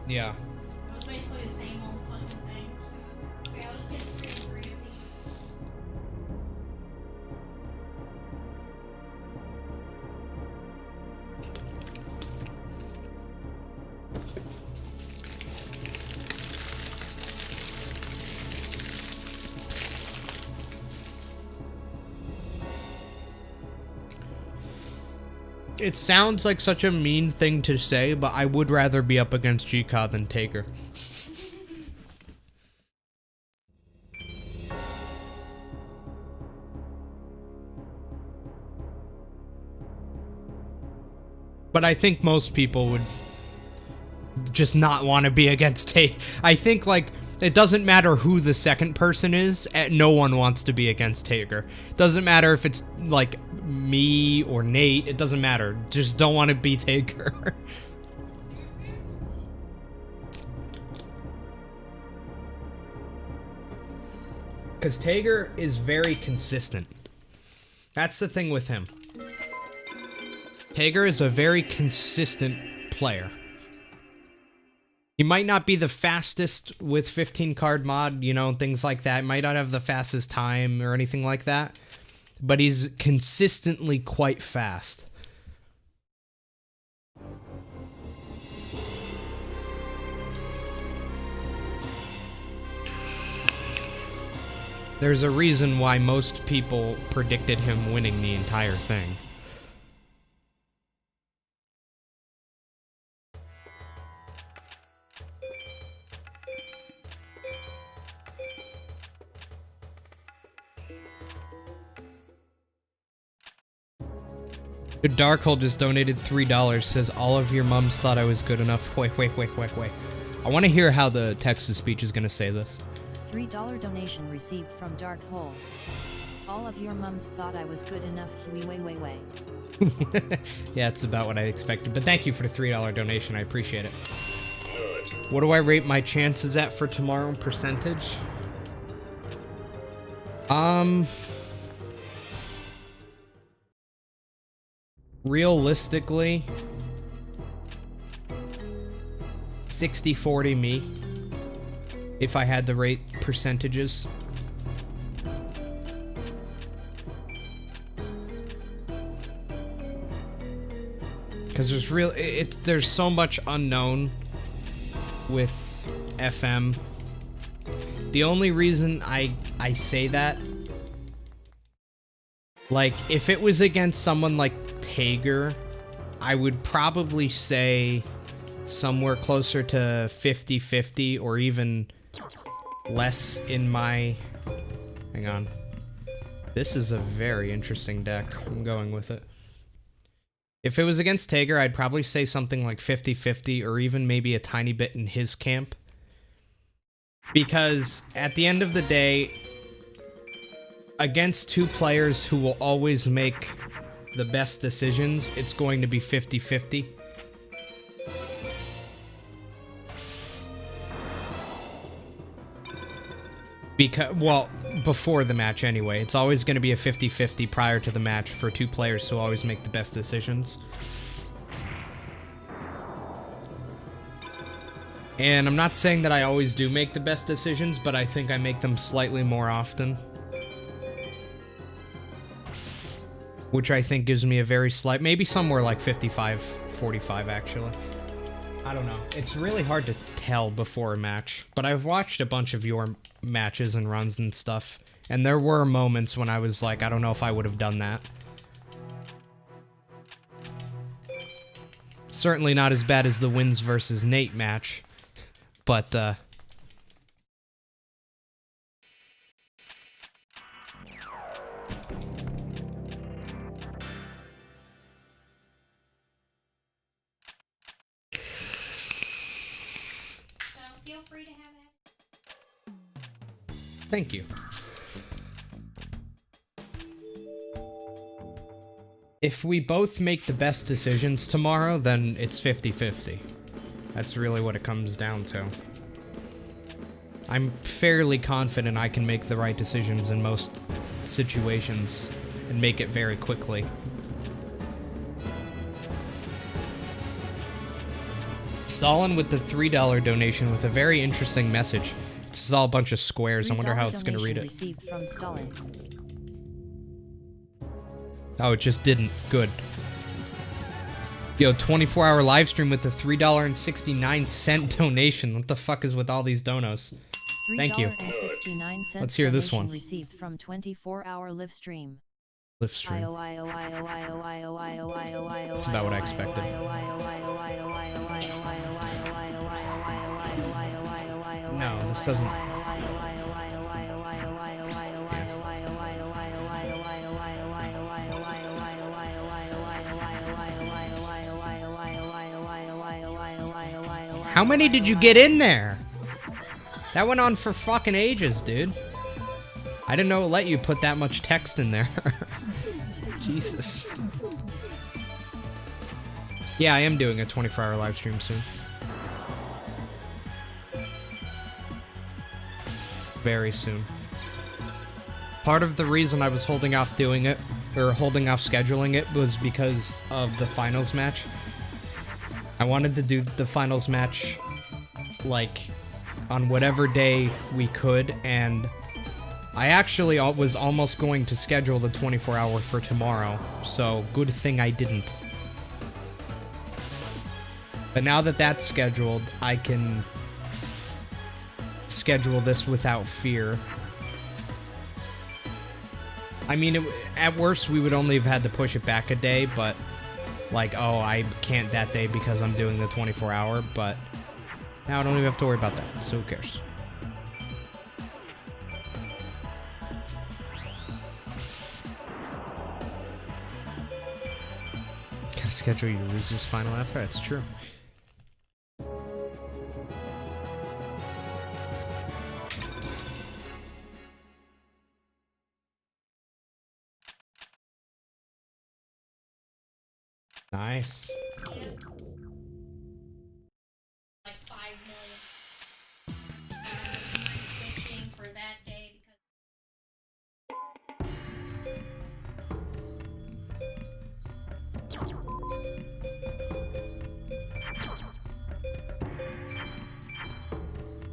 Yeah. It was basically the same old fucking thing. So, okay, I'll just get 3 of these. It sounds like such a mean thing to say, but I would rather be up against G-Con than Tager. But I think most people would just not want to be against Tager. I think, like, it doesn't matter who the second person is, no one wants to be against Tager. Doesn't matter if it's, like, me or Nate, it doesn't matter. Just don't want to be Tager. Because Tager is very consistent. That's the thing with him. Tager is a very consistent player. He might not be the fastest with 15 card mod, you know, things like that. Might not have the fastest time or anything like that. But he's consistently quite fast. There's a reason why most people predicted him winning the entire thing. Darkhold just donated $3, says all of your mums thought I was good enough. Wait. I want to hear how the text-to-speech is going to say this. $3 donation received from Darkhold. All of your mums thought I was good enough. Way. Yeah, it's about what I expected. But thank you for the $3 donation. I appreciate it. What do I rate my chances at for tomorrow in percentage? Realistically, 60-40 me, if I had to rate percentages. Because there's so much unknown with FM. The only reason I say that, like, if it was against someone like Tager, I would probably say somewhere closer to 50-50 or even less in my... Hang on. This is a very interesting deck. I'm going with it. If it was against Tager, I'd probably say something like 50-50 or even maybe a tiny bit in his camp. Because at the end of the day, against two players who will always make the best decisions, it's going to be 50-50. Because, well, before the match anyway. It's always going to be a 50-50 prior to the match for two players who always make the best decisions. And I'm not saying that I always do make the best decisions, but I think I make them slightly more often. Which I think gives me a very slight, maybe somewhere like 55-45 actually. I don't know. It's really hard to tell before a match, but I've watched a bunch of your matches and runs and stuff, and there were moments when I was like, I don't know if I would have done that. Certainly not as bad as the Wins versus Nate match, but Feel free to have that. thank you. If we both make the best decisions tomorrow, then it's 50-50. That's really what it comes down to. I'm fairly confident I can make the right decisions in most situations and make it very quickly. Stalin with the $3 donation with a very interesting message. This is all a bunch of squares. I wonder how it's going to read it. Received from Stalin. Oh, it just didn't. Good. Yo, 24-hour live stream with the $3.69 donation. What the fuck is with all these donos? Thank you. Let's hear this one. Received from 24-hour live stream. Live stream. That's about what I expected. No, this doesn't... How many did you get in there? That went on for fucking ages, dude. I didn't know it let you put that much text in there. Jesus. Yeah, I am doing a 24-hour live stream soon. Very soon. Part of the reason I was holding off doing it, or holding off scheduling it, was because of the finals match. I wanted to do the finals match, like, on whatever day we could, and I actually was almost going to schedule the 24-hour for tomorrow, so good thing I didn't. But now that that's scheduled, I can schedule this without fear. I mean, at worst, we would only have had to push it back a day, but... like, oh, I can't that day because I'm doing the 24-hour, but now I don't even have to worry about that, so who cares? Gotta schedule your losers final after, that's true. Nice. Yep. Like 5 million. I'm switching for that day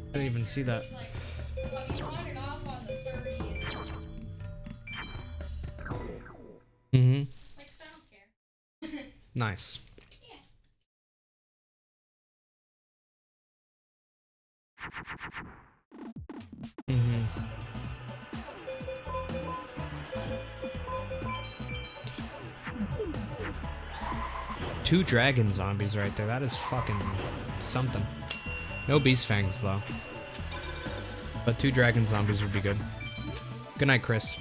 I didn't even see that. it's like, well, you want it off on the 30th. Mm-hmm. Like, 'cause I don't care. Nice. Yeah. Mm-hmm. Two dragon zombies right there. That is fucking something. No beast fangs though. But two dragon zombies would be good. Good night, Chris.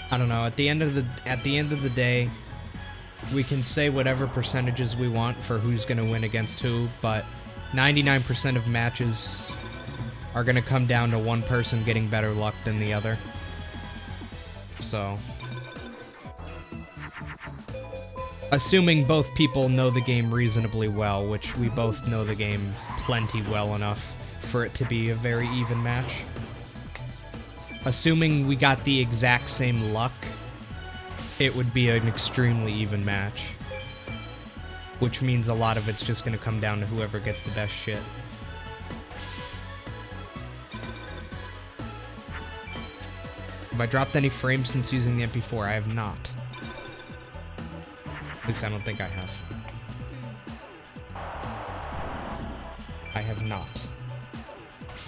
I don't know. At the end of the day, we can say whatever percentages we want for who's gonna win against who, but 99% of matches are gonna come down to one person getting better luck than the other. So, assuming both people know the game reasonably well, which we both know the game plenty well enough for it to be a very even match. Assuming we got the exact same luck, it would be an extremely even match. Which means a lot of it's just gonna come down to whoever gets the best shit. Have I dropped any frames since using the MP4? I have not. At least I don't think I have. I have not.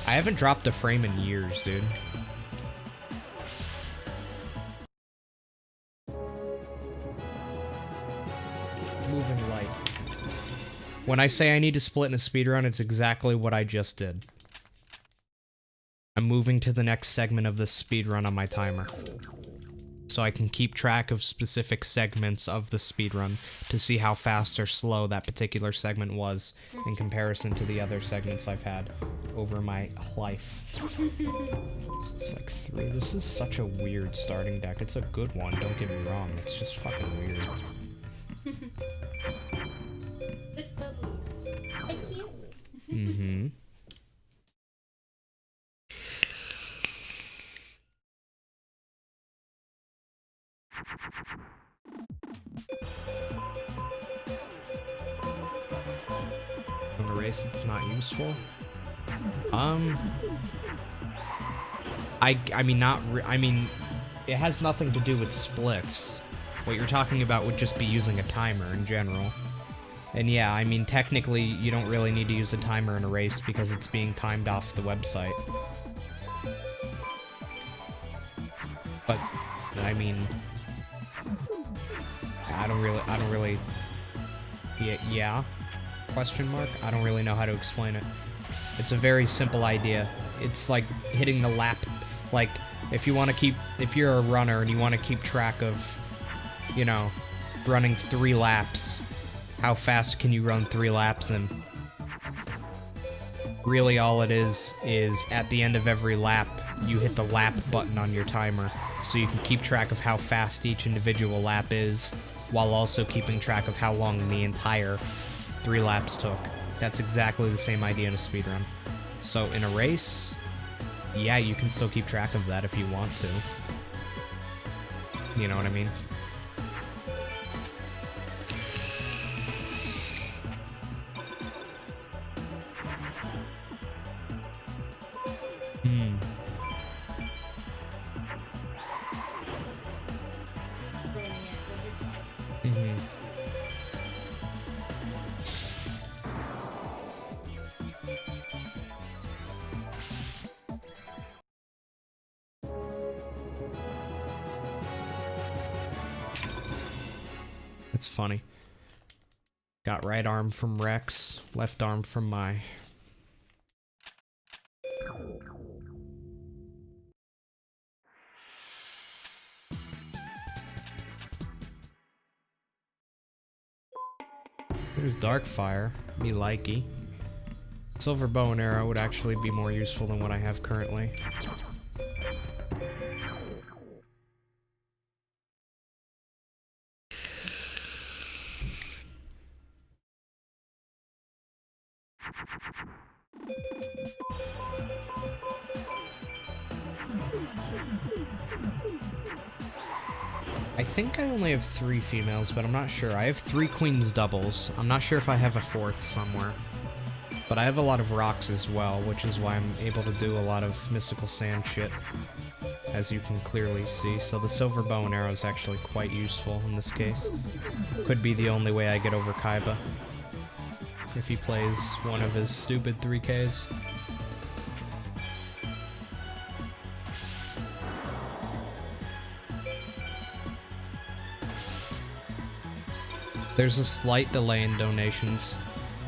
I haven't dropped a frame in years, dude. Moving light. When I say I need to split in a speedrun, it's exactly what I just did. I'm moving to the next segment of this speedrun on my timer. So so I can keep track of specific segments of the speedrun to see how fast or slow that particular segment was in comparison to the other segments I've had over my life. It's like 3. This is such a weird starting deck. It's a good one, don't get me wrong. It's just fucking weird. Thank you. Mm-hmm. On a race it's not useful. I mean, it has nothing to do with splits. What you're talking about would just be using a timer in general. And yeah, I mean, technically, you don't really need to use a timer in a race because it's being timed off the website. But, I mean, I don't really, yeah, question mark? I don't really know how to explain it. It's a very simple idea. It's like hitting the lap, like, if you're a runner and you want to keep track of, you know, running 3 laps, how fast can you run 3 laps? And really all it is at the end of every lap, you hit the lap button on your timer, so you can keep track of how fast each individual lap is, while also keeping track of how long the entire 3 laps took. That's exactly the same idea in a speedrun. So in a race, yeah, you can still keep track of that if you want to. You know what I mean? It's funny. Got right arm from Rex, left arm from my... There's Darkfire, me likey. Silver bow and arrow would actually be more useful than what I have currently. I think I only have 3 females, but I'm not sure. I have 3 queens doubles. I'm not sure if I have a 4th somewhere. But I have a lot of rocks as well, which is why I'm able to do a lot of mystical sand shit, as you can clearly see. So the silver bow and arrow is actually quite useful in this case. Could be the only way I get over Kaiba, if he plays one of his stupid 3Ks. There's a slight delay in donations,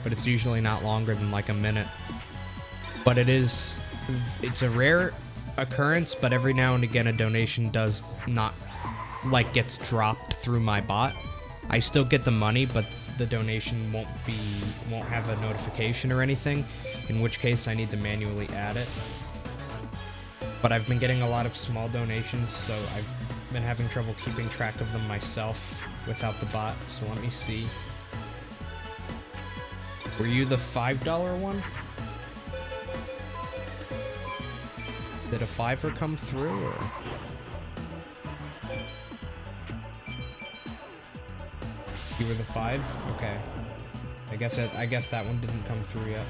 but it's usually not longer than like a minute. But it's a rare occurrence, but every now and again a donation does not, like, gets dropped through my bot. I still get the money, but the donation won't have a notification or anything, in which case I need to manually add it. But I've been getting a lot of small donations, so I've been having trouble keeping track of them myself without the bot, so let me see. Were you the $5 one? Did a $5 come through, or? You were the 5? Okay. I guess that one didn't come through yet.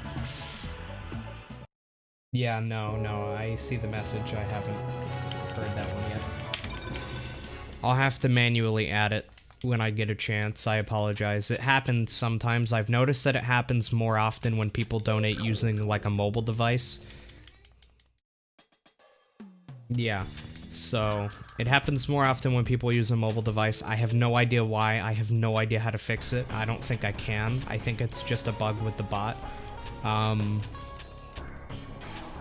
Yeah, no, I see the message. I haven't heard that one yet. I'll have to manually add it when I get a chance. I apologize. It happens sometimes. I've noticed that it happens more often when people donate using, like, a mobile device. Yeah, so it happens more often when people use a mobile device. I have no idea why. I have no idea how to fix it. I don't think I can. I think it's just a bug with the bot.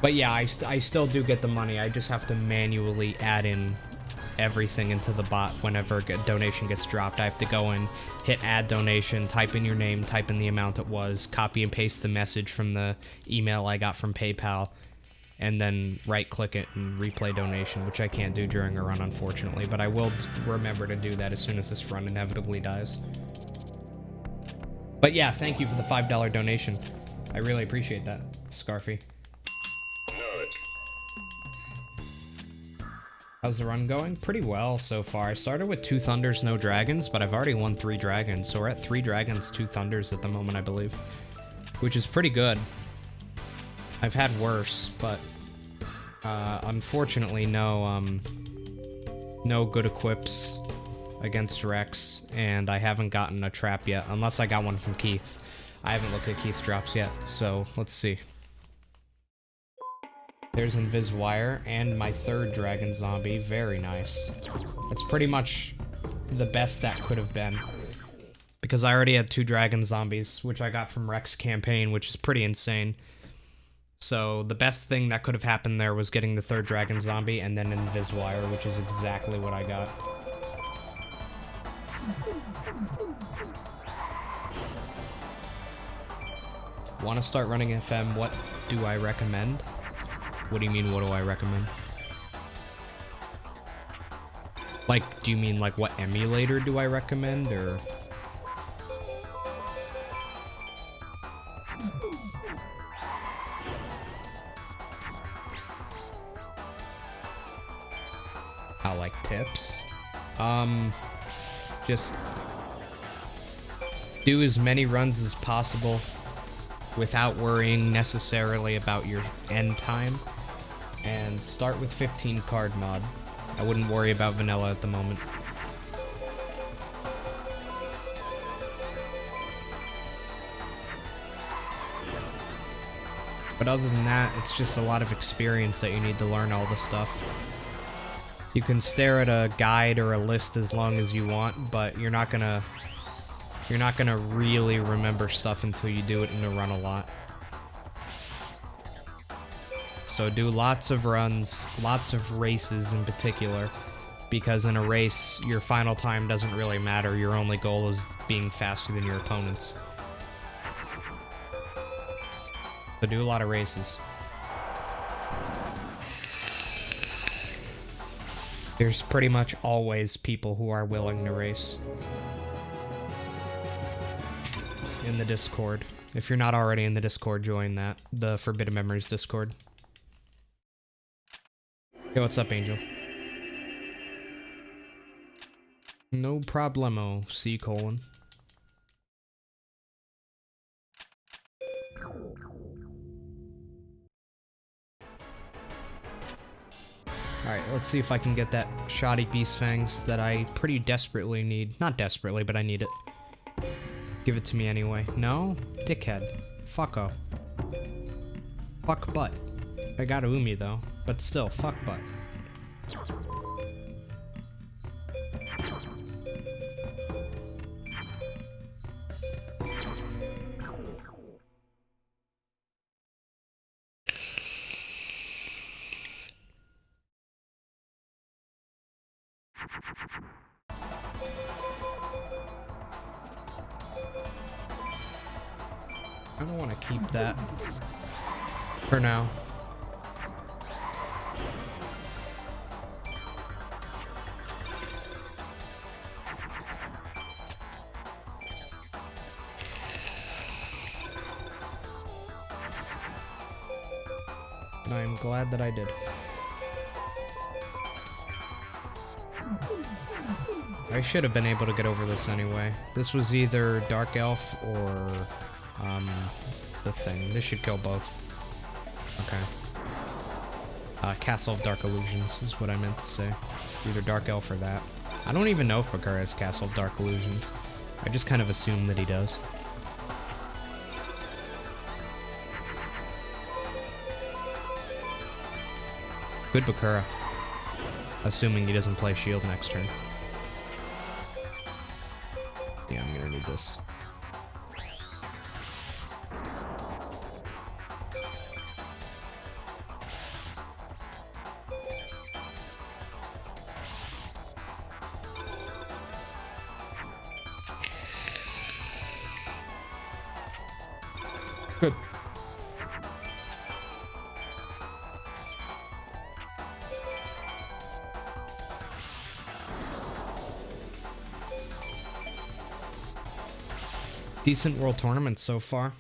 But yeah, I still do get the money. I just have to manually add in everything into the bot whenever a donation gets dropped. I have to go in, hit add donation, type in your name, type in the amount it was, copy and paste the message from the email I got from PayPal, and then right-click it and replay donation, which I can't do during a run, unfortunately, but I will remember to do that as soon as this run inevitably dies. But yeah, thank you for the $5 donation. I really appreciate that, Scarfy. How's the run going? Pretty well so far. I started with 2 Thunders, no Dragons, but I've already won 3 Dragons, so we're at 3 Dragons, 2 Thunders at the moment, I believe. Which is pretty good. I've had worse, but unfortunately no good equips against Rex, and I haven't gotten a trap yet, unless I got one from Keith. I haven't looked at Keith's drops yet, so let's see. There's Invis Wire and my 3rd Dragon Zombie. Very nice. That's pretty much the best that could have been, because I already had 2 Dragon Zombies, which I got from Rex campaign, which is pretty insane. So the best thing that could have happened there was getting the 3rd Dragon Zombie and then Invis Wire, which is exactly what I got. Want to start running FM? What do I recommend? What do you mean, what do I recommend? Like, do you mean, like, what emulator do I recommend, or...? How, like, tips? Just... do as many runs as possible without worrying necessarily about your end time. And start with 15 card mod. I wouldn't worry about vanilla at the moment. But other than that, it's just a lot of experience that you need to learn all the stuff. You can stare at a guide or a list as long as you want, but you're not gonna really remember stuff until you do it in a run a lot. So do lots of runs, lots of races in particular, because in a race, your final time doesn't really matter. Your only goal is being faster than your opponents. So do a lot of races. There's pretty much always people who are willing to race in the Discord. If you're not already in the Discord, join that. The Forbidden Memories Discord. Yo, what's up, Angel? No problemo, C:. Alright, let's see if I can get that shoddy beast fangs that I pretty desperately need. Not desperately, but I need it. Give it to me anyway. No? Dickhead. Fuck off. Fuck butt. I got Umi though, but still, fuck butt. I don't want to keep that for now. And I'm glad that I did. I should have been able to get over this anyway. This was either Dark Elf or the thing. This should kill both. Okay. Castle of Dark Illusions is what I meant to say. Either Dark Elf or that. I don't even know if Bakura has Castle of Dark Illusions. I just kind of assume that he does. Good Bakura. Assuming he doesn't play shield next turn. Yeah, I'm gonna need this. Decent world tournament so far.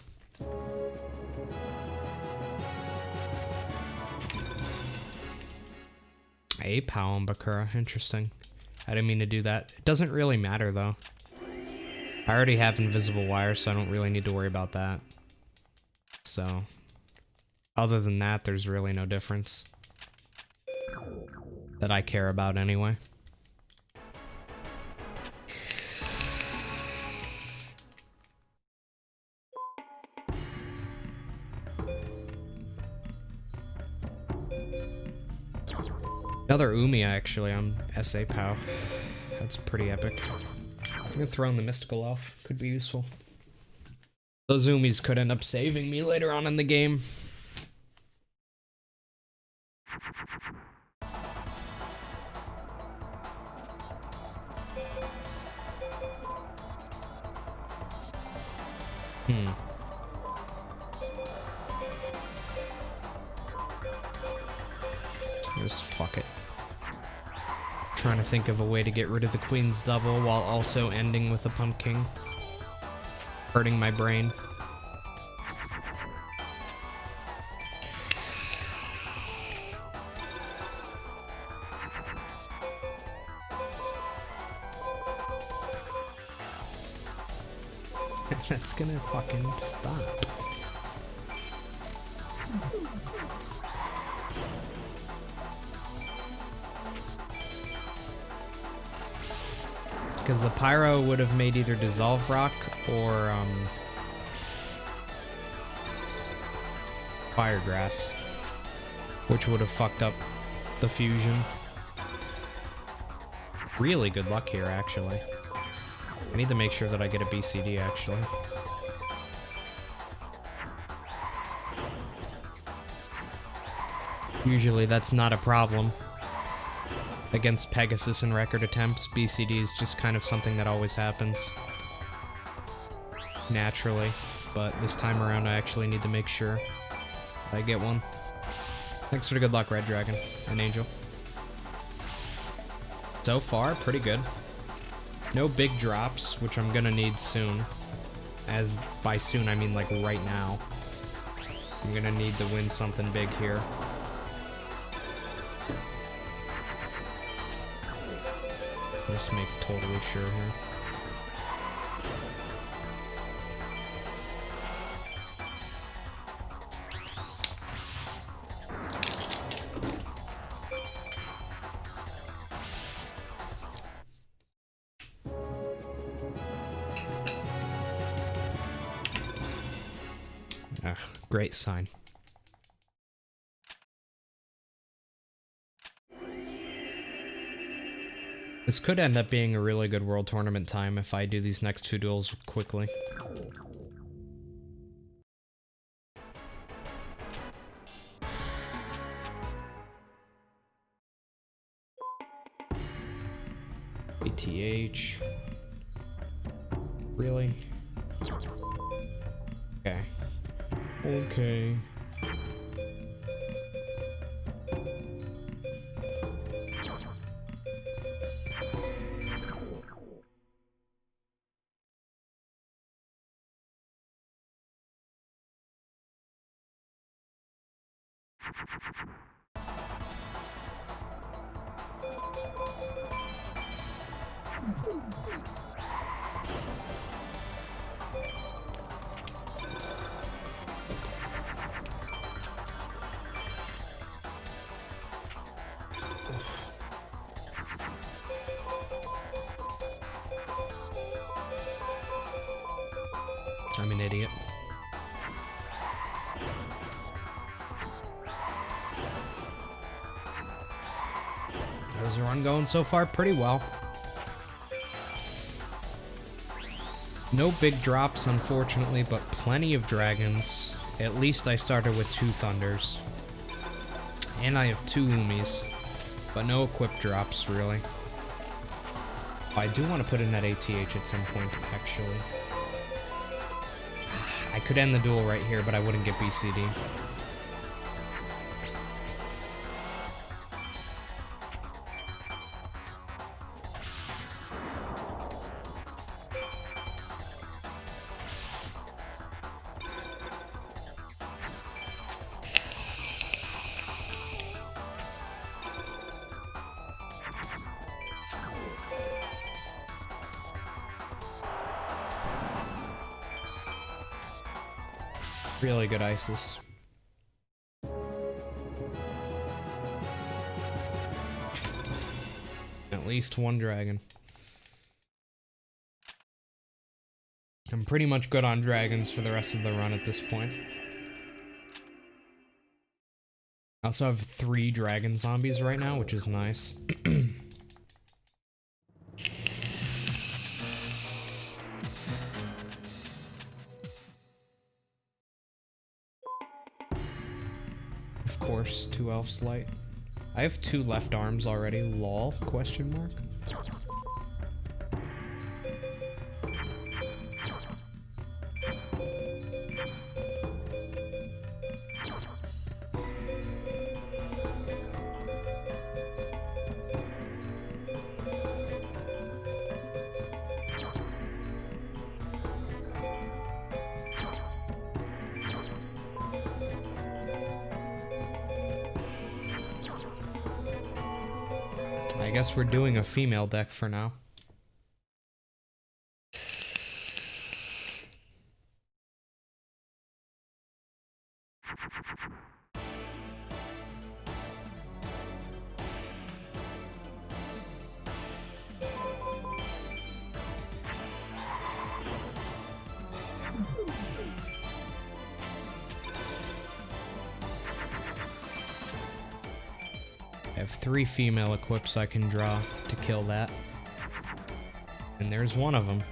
A POW on Bakura, interesting. I didn't mean to do that. It doesn't really matter though. I already have invisible wire, so I don't really need to worry about that. So, other than that, there's really no difference. That I care about anyway. Another Umi actually on SA POW. That's pretty epic. I'm gonna throw in the Mystical Elf. Could be useful. Those Umis could end up saving me later on in the game. Just fuck it. Trying to think of a way to get rid of the Queen's double while also ending with a Pumpkin. Hurting my brain. That's gonna fucking stop. Because the Pyro would have made either Dissolve Rock or Firegrass, which would have fucked up the fusion. Really good luck here, actually. I need to make sure that I get a BCD, actually. Usually that's not a problem. Against Pegasus and record attempts, BCD is just kind of something that always happens. Naturally. But this time around I actually need to make sure I get one. Thanks for the good luck, Red Dragon and Angel. So far, pretty good. No big drops, which I'm gonna need soon. As by soon, I mean like right now. I'm gonna need to win something big here. Just make totally sure here. Ah, great sign. This could end up being a really good world tournament time if I do these next two duels quickly. ATH. Really? Okay. Okay. I'm an idiot. How's the run going so far? Pretty well. No big drops, unfortunately, but plenty of dragons. At least I started with 2 thunders. And I have 2 umis, but no equip drops, really. I do want to put in that ATH at some point, actually. I could end the duel right here, but I wouldn't get BCD. Really good ISIS. At least one dragon. I'm pretty much good on dragons for the rest of the run at this point. I also have 3 dragon zombies right now, which is nice. Of course, 2 elf's light. I have 2 left arms already, lol, question mark. I guess we're doing a female deck for now. I have 3 female equips I can draw to kill that. And there's one of them.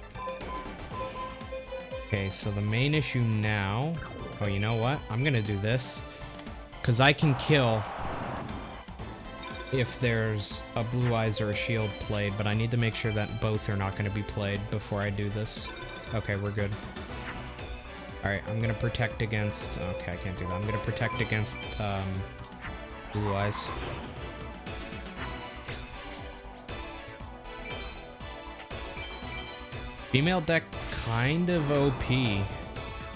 Okay, so the main issue now... Oh, you know what? I'm gonna do this. Because I can kill if there's a blue eyes or a shield played, but I need to make sure that both are not gonna be played before I do this. Okay, we're good. Alright, I'm gonna protect against... Okay, I can't do that. I'm gonna protect against, blue eyes. Female deck kind of OP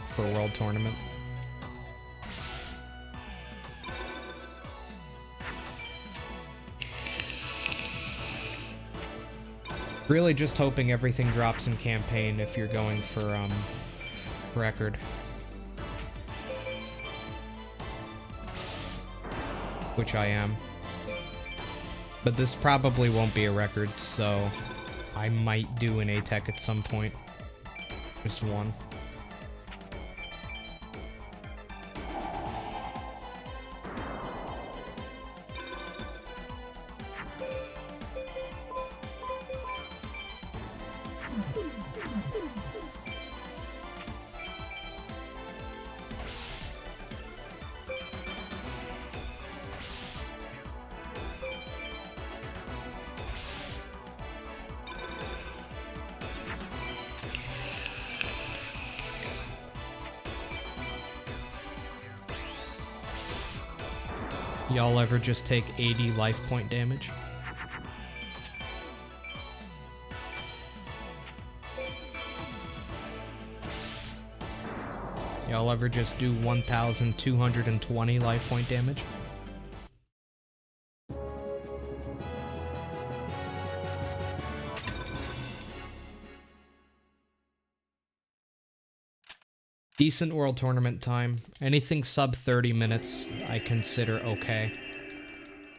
for World Tournament. Really just hoping everything drops in campaign if you're going for record. Which I am. But this probably won't be a record, so I might do an Atec at some point. Just one. Y'all ever just take 80 life point damage? Y'all ever just do 1,220 life point damage? Decent World Tournament time. Anything sub 30 minutes, I consider okay.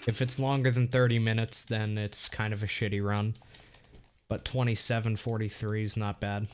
If it's longer than 30 minutes, then it's kind of a shitty run. But 27:43 is not bad.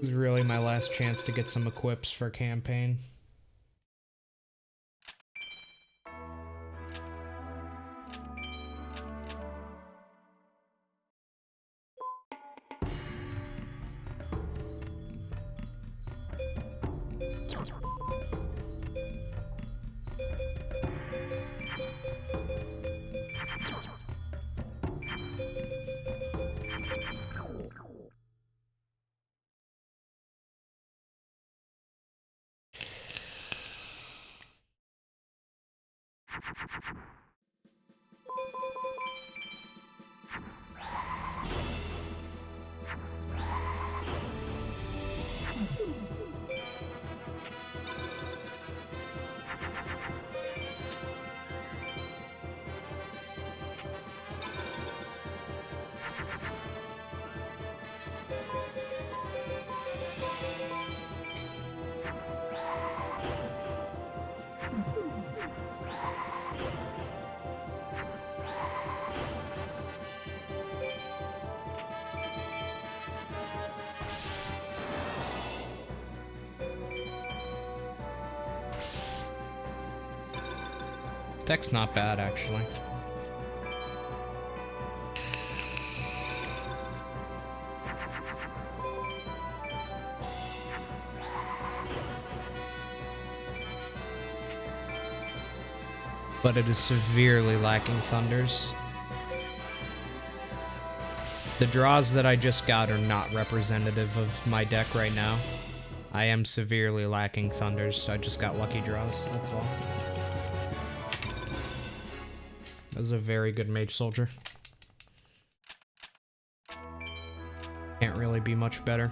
This is really my last chance to get some equips for campaign. deck's not bad, actually. But it is severely lacking thunders. The draws that I just got are not representative of my deck right now. I am severely lacking thunders. I just got lucky draws, that's all. That was a very good mage soldier. Can't really be much better.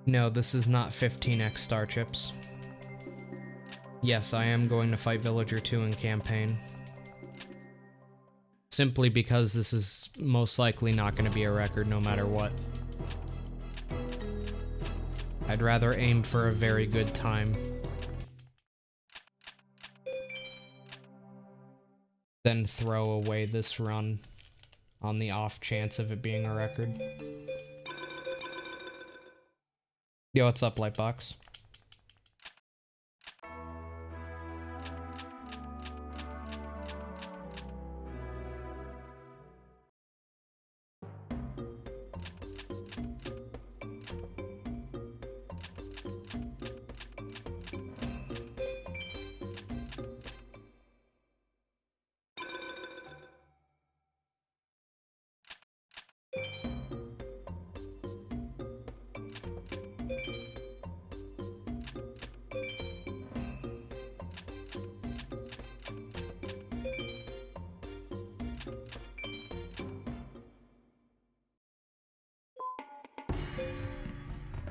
No, this is not 15x star chips. Yes, I am going to fight Villager 2 in campaign. Simply because this is most likely not going to be a record no matter what. I'd rather aim for a very good time than throw away this run on the off chance of it being a record. Yo, what's up, Lightbox?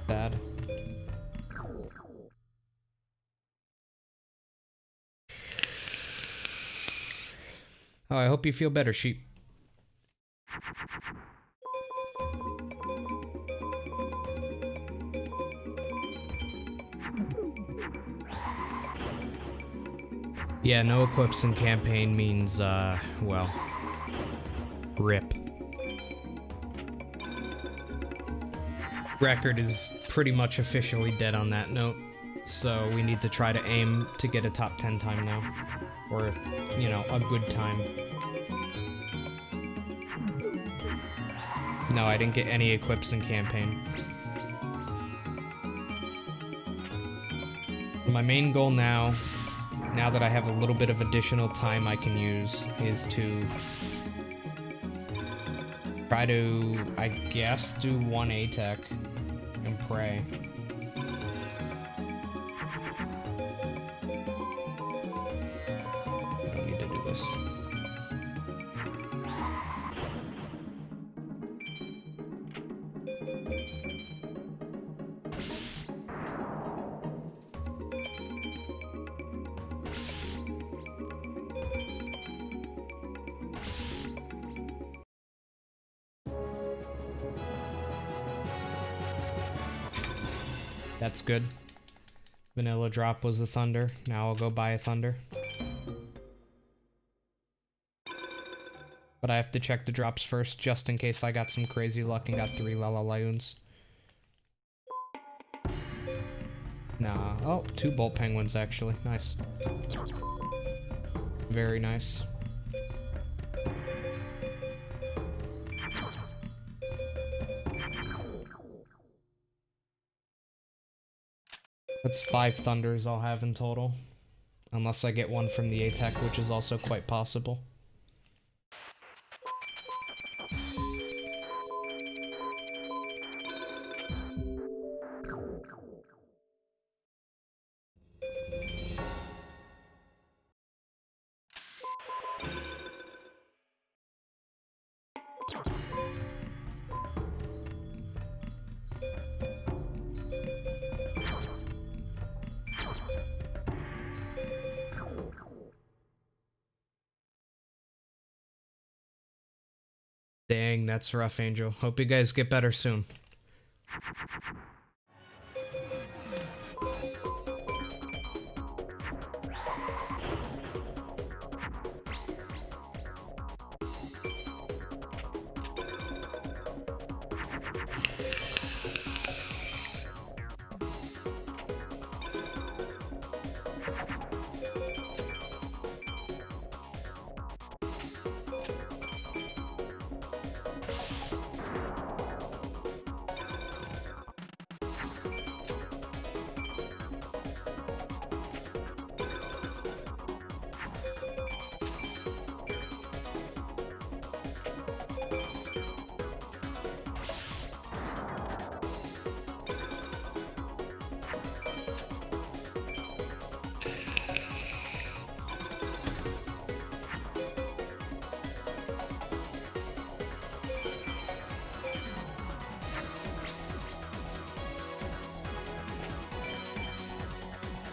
Bad. Oh, I hope you feel better, sheep. Yeah, no equips in campaign means, well, rip. Record is pretty much officially dead on that note, so we need to try to aim to get a top 10 time now. Or, you know, a good time. No, I didn't get any equips in campaign. My main goal now that I have a little bit of additional time I can use, is to try to, I guess, do one Atec and pray. I don't need to do this. That's good. Vanilla drop was the thunder. Now I'll go buy a thunder. But I have to check the drops first, just in case I got some crazy luck and got 3 Lalalions. Nah. Oh, 2 Bolt Penguins, actually. Nice. Very nice. That's 5 thunders I'll have in total. Unless I get one from the Atec, which is also quite possible. Dang, that's rough, Angel. Hope you guys get better soon.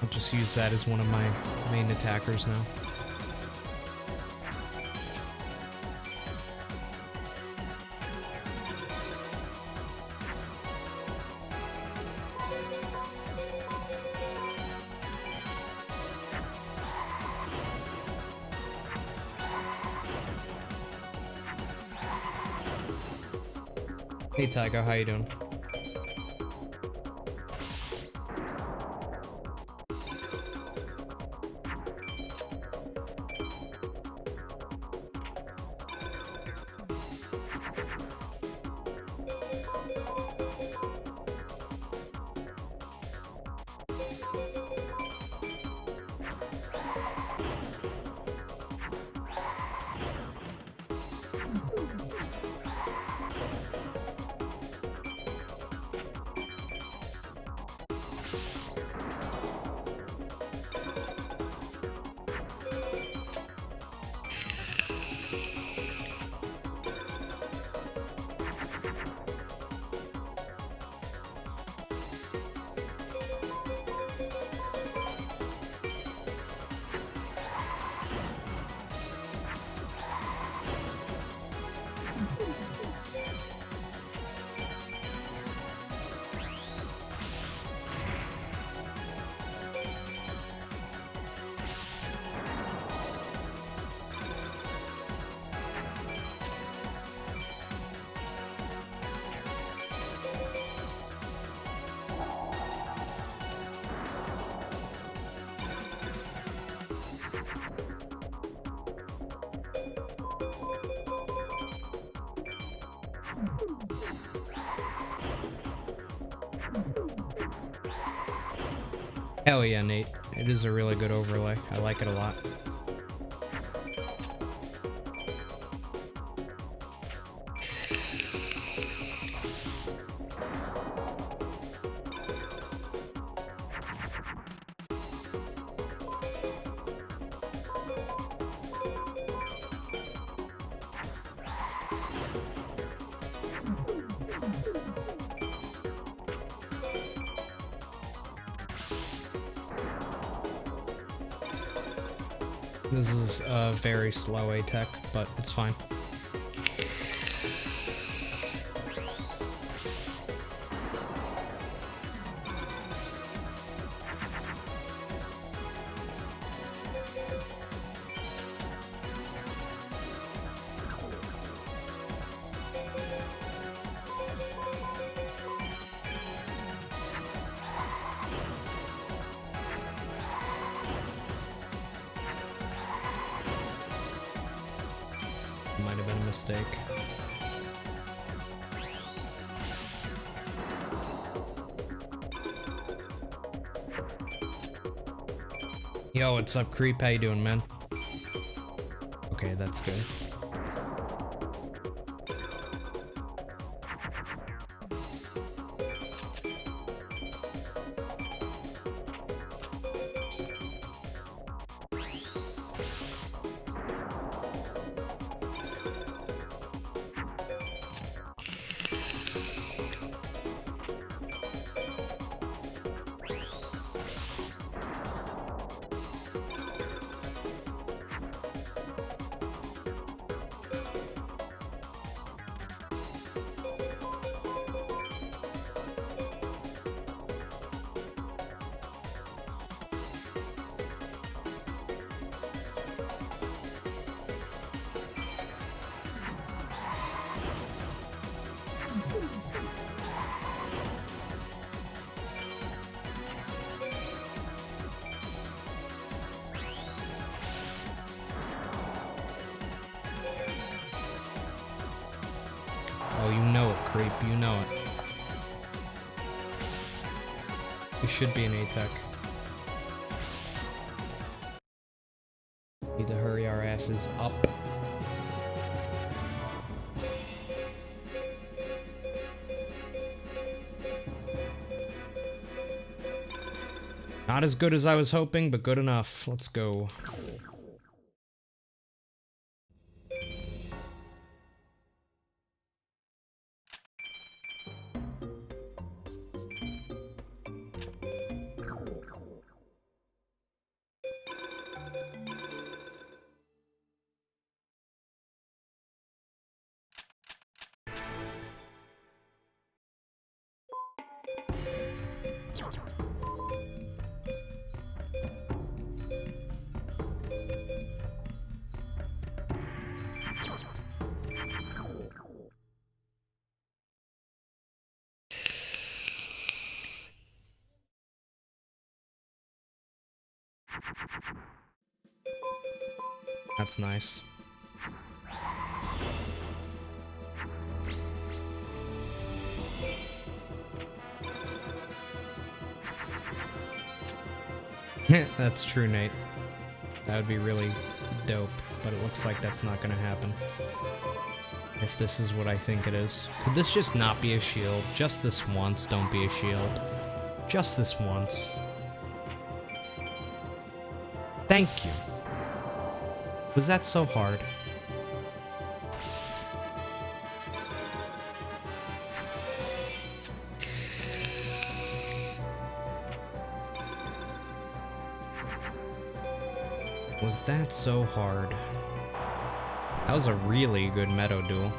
I'll just use that as one of my main attackers now. Hey Tycho, how you doing? Hell yeah, Nate. It is a really good overlay. I like it a lot. This is a very slow Atec, but it's fine. Might have been a mistake. Yo, what's up, Creep? How you doing, man? Okay, that's good. Oh, you know it, Creep. You know it. We should be an Atec. Need to hurry our asses up. Not as good as I was hoping, but good enough. Let's go. That's nice. That's true, Nate. That would be really dope, but it looks like that's not gonna happen. If this is what I think it is. Could this just not be a shield? Just this once, don't be a shield. Just this once. Thank you. Was that so hard? Was that so hard? That was a really good Meadow duel.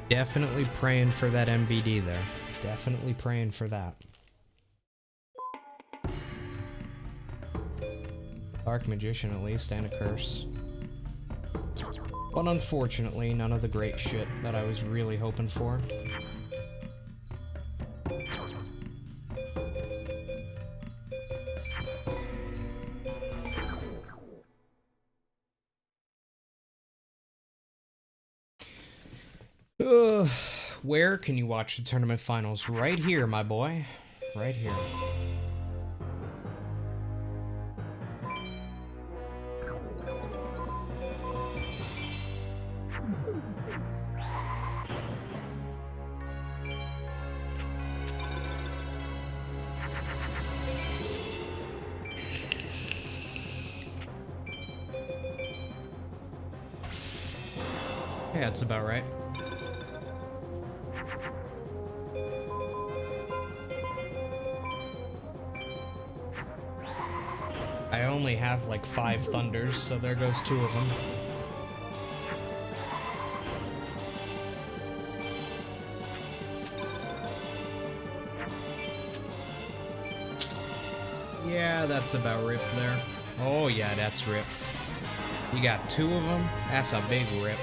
Definitely praying for that MBD there. Definitely praying for that. Dark Magician at least, and a curse. But unfortunately, none of the great shit that I was really hoping for. Where can you watch the tournament finals? Right here, my boy. Right here. Yeah, that's about right. I only have like 5 thunders, so there goes 2 of them. Yeah, that's about rip there. Oh yeah, that's rip. You got 2 of them? That's a big rip.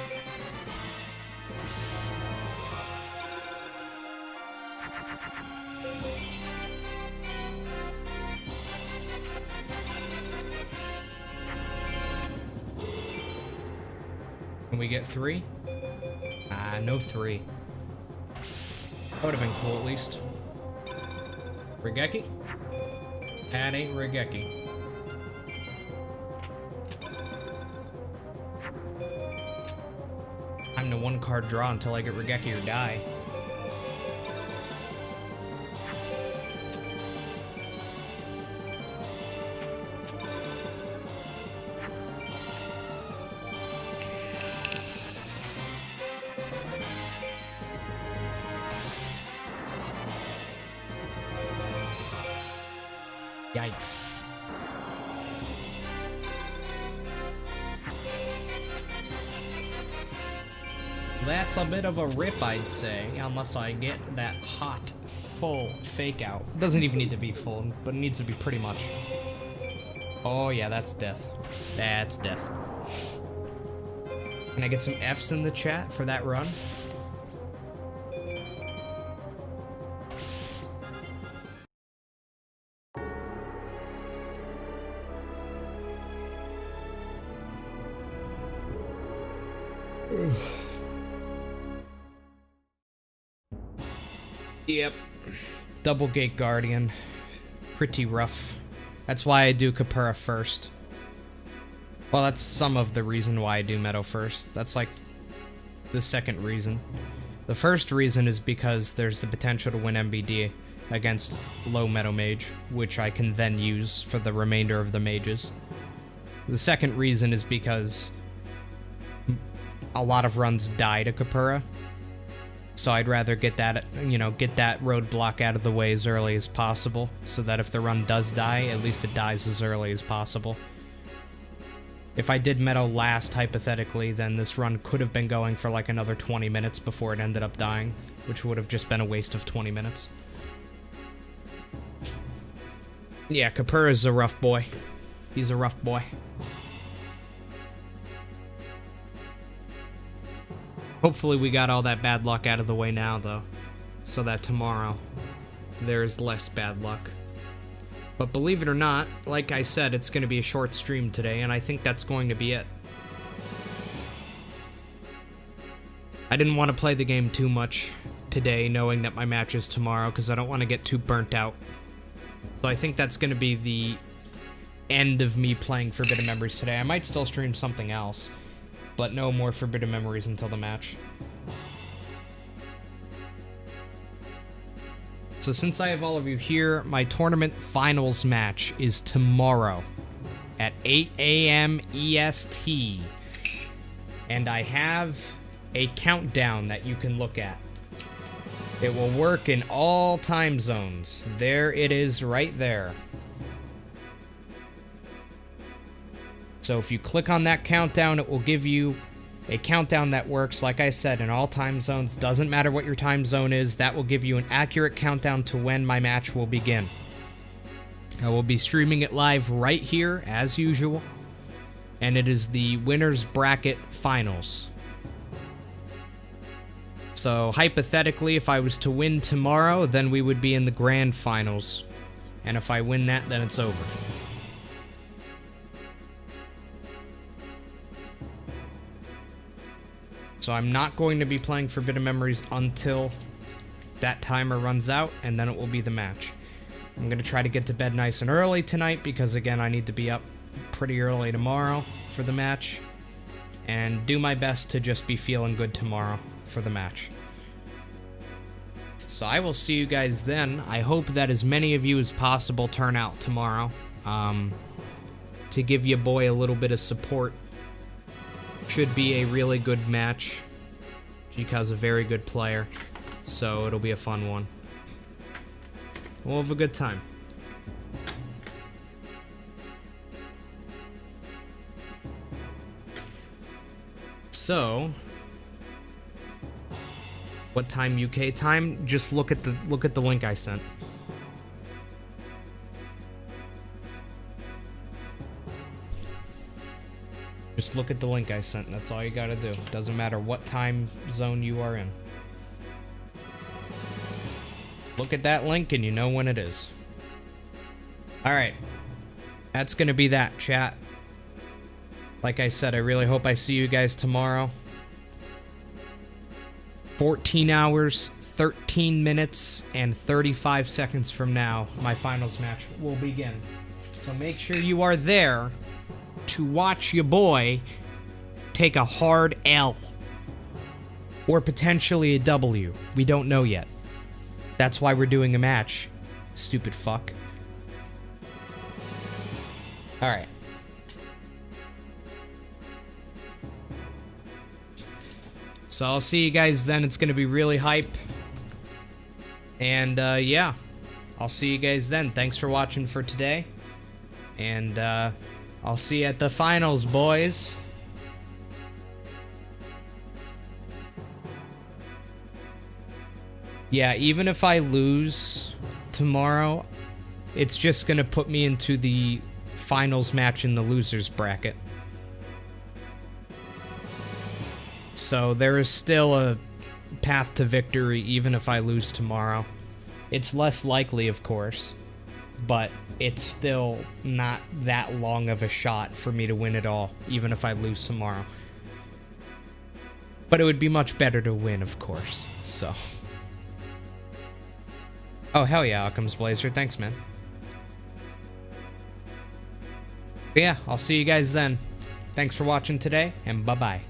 Can we get 3? Ah, no 3. That would have been cool at least. Regeki? That ain't Regeki. I'm the 1 card draw until I get Regeki or die. Yikes. That's a bit of a rip, I'd say, unless I get that hot, full fake out. It doesn't even need to be full, but it needs to be pretty much. Oh yeah, that's death. That's death. Can I get some Fs in the chat for that run? Yep. Double Gate Guardian. Pretty rough. That's why I do Capura first. Well, that's some of the reason why I do Meadow first. That's like the second reason. The first reason is because there's the potential to win MBD against low Meadow Mage, which I can then use for the remainder of the mages. The second reason is because a lot of runs die to Capura. So I'd rather get that, you know, get that roadblock out of the way as early as possible, so that if the run does die, at least it dies as early as possible. If I did Meadow last, hypothetically, then this run could have been going for like another 20 minutes before it ended up dying, which would have just been a waste of 20 minutes. Yeah, Capura's a rough boy. He's a rough boy. Hopefully we got all that bad luck out of the way now, though, so that tomorrow there's less bad luck. But believe it or not, like I said, it's going to be a short stream today, and I think that's going to be it. I didn't want to play the game too much today, knowing that my match is tomorrow, because I don't want to get too burnt out. So I think that's going to be the end of me playing Forbidden Memories today. I might still stream something else, but no more Forbidden Memories until the match. So since I have all of you here, my tournament finals match is tomorrow at 8 a.m. EST. And I have a countdown that you can look at. It will work in all time zones. There it is right there. So if you click on that countdown, it will give you a countdown that works, like I said, in all time zones. Doesn't matter what your time zone is, that will give you an accurate countdown to when my match will begin. I will be streaming it live right here, as usual. And it is the winner's bracket finals. So, hypothetically, if I was to win tomorrow, then we would be in the grand finals. And if I win that, then it's over. So I'm not going to be playing Forbidden Memories until that timer runs out, and then it will be the match. I'm going to try to get to bed nice and early tonight, because again, I need to be up pretty early tomorrow for the match. And do my best to just be feeling good tomorrow for the match. So I will see you guys then. I hope that as many of you as possible turn out tomorrow to give your boy a little bit of support. Should be a really good match. Jika's a very good player, so it'll be a fun one. We'll have a good time. So, what time UK time? Just look at the link I sent. Just look at the link I sent. That's all you gotta do. Doesn't matter what time zone you are in. Look at that link and you know when it is. Alright. That's gonna be that, chat. Like I said, I really hope I see you guys tomorrow. 14 hours, 13 minutes, and 35 seconds from now, my finals match will begin. So make sure you are there to watch your boy take a hard L. Or potentially a W. We don't know yet. That's why we're doing a match. Stupid fuck. Alright. So I'll see you guys then. It's going to be really hype. And, yeah. I'll see you guys then. Thanks for watching for today. And, I'll see you at the finals, boys. Yeah, even if I lose tomorrow, it's just going to put me into the finals match in the losers bracket. So there is still a path to victory even if I lose tomorrow. It's less likely, of course, but it's still not that long of a shot for me to win it all, even if I lose tomorrow. But it would be much better to win, of course, so. Oh, hell yeah, Outcomes Blazer. Thanks, man. But yeah, I'll see you guys then. Thanks for watching today, and bye-bye.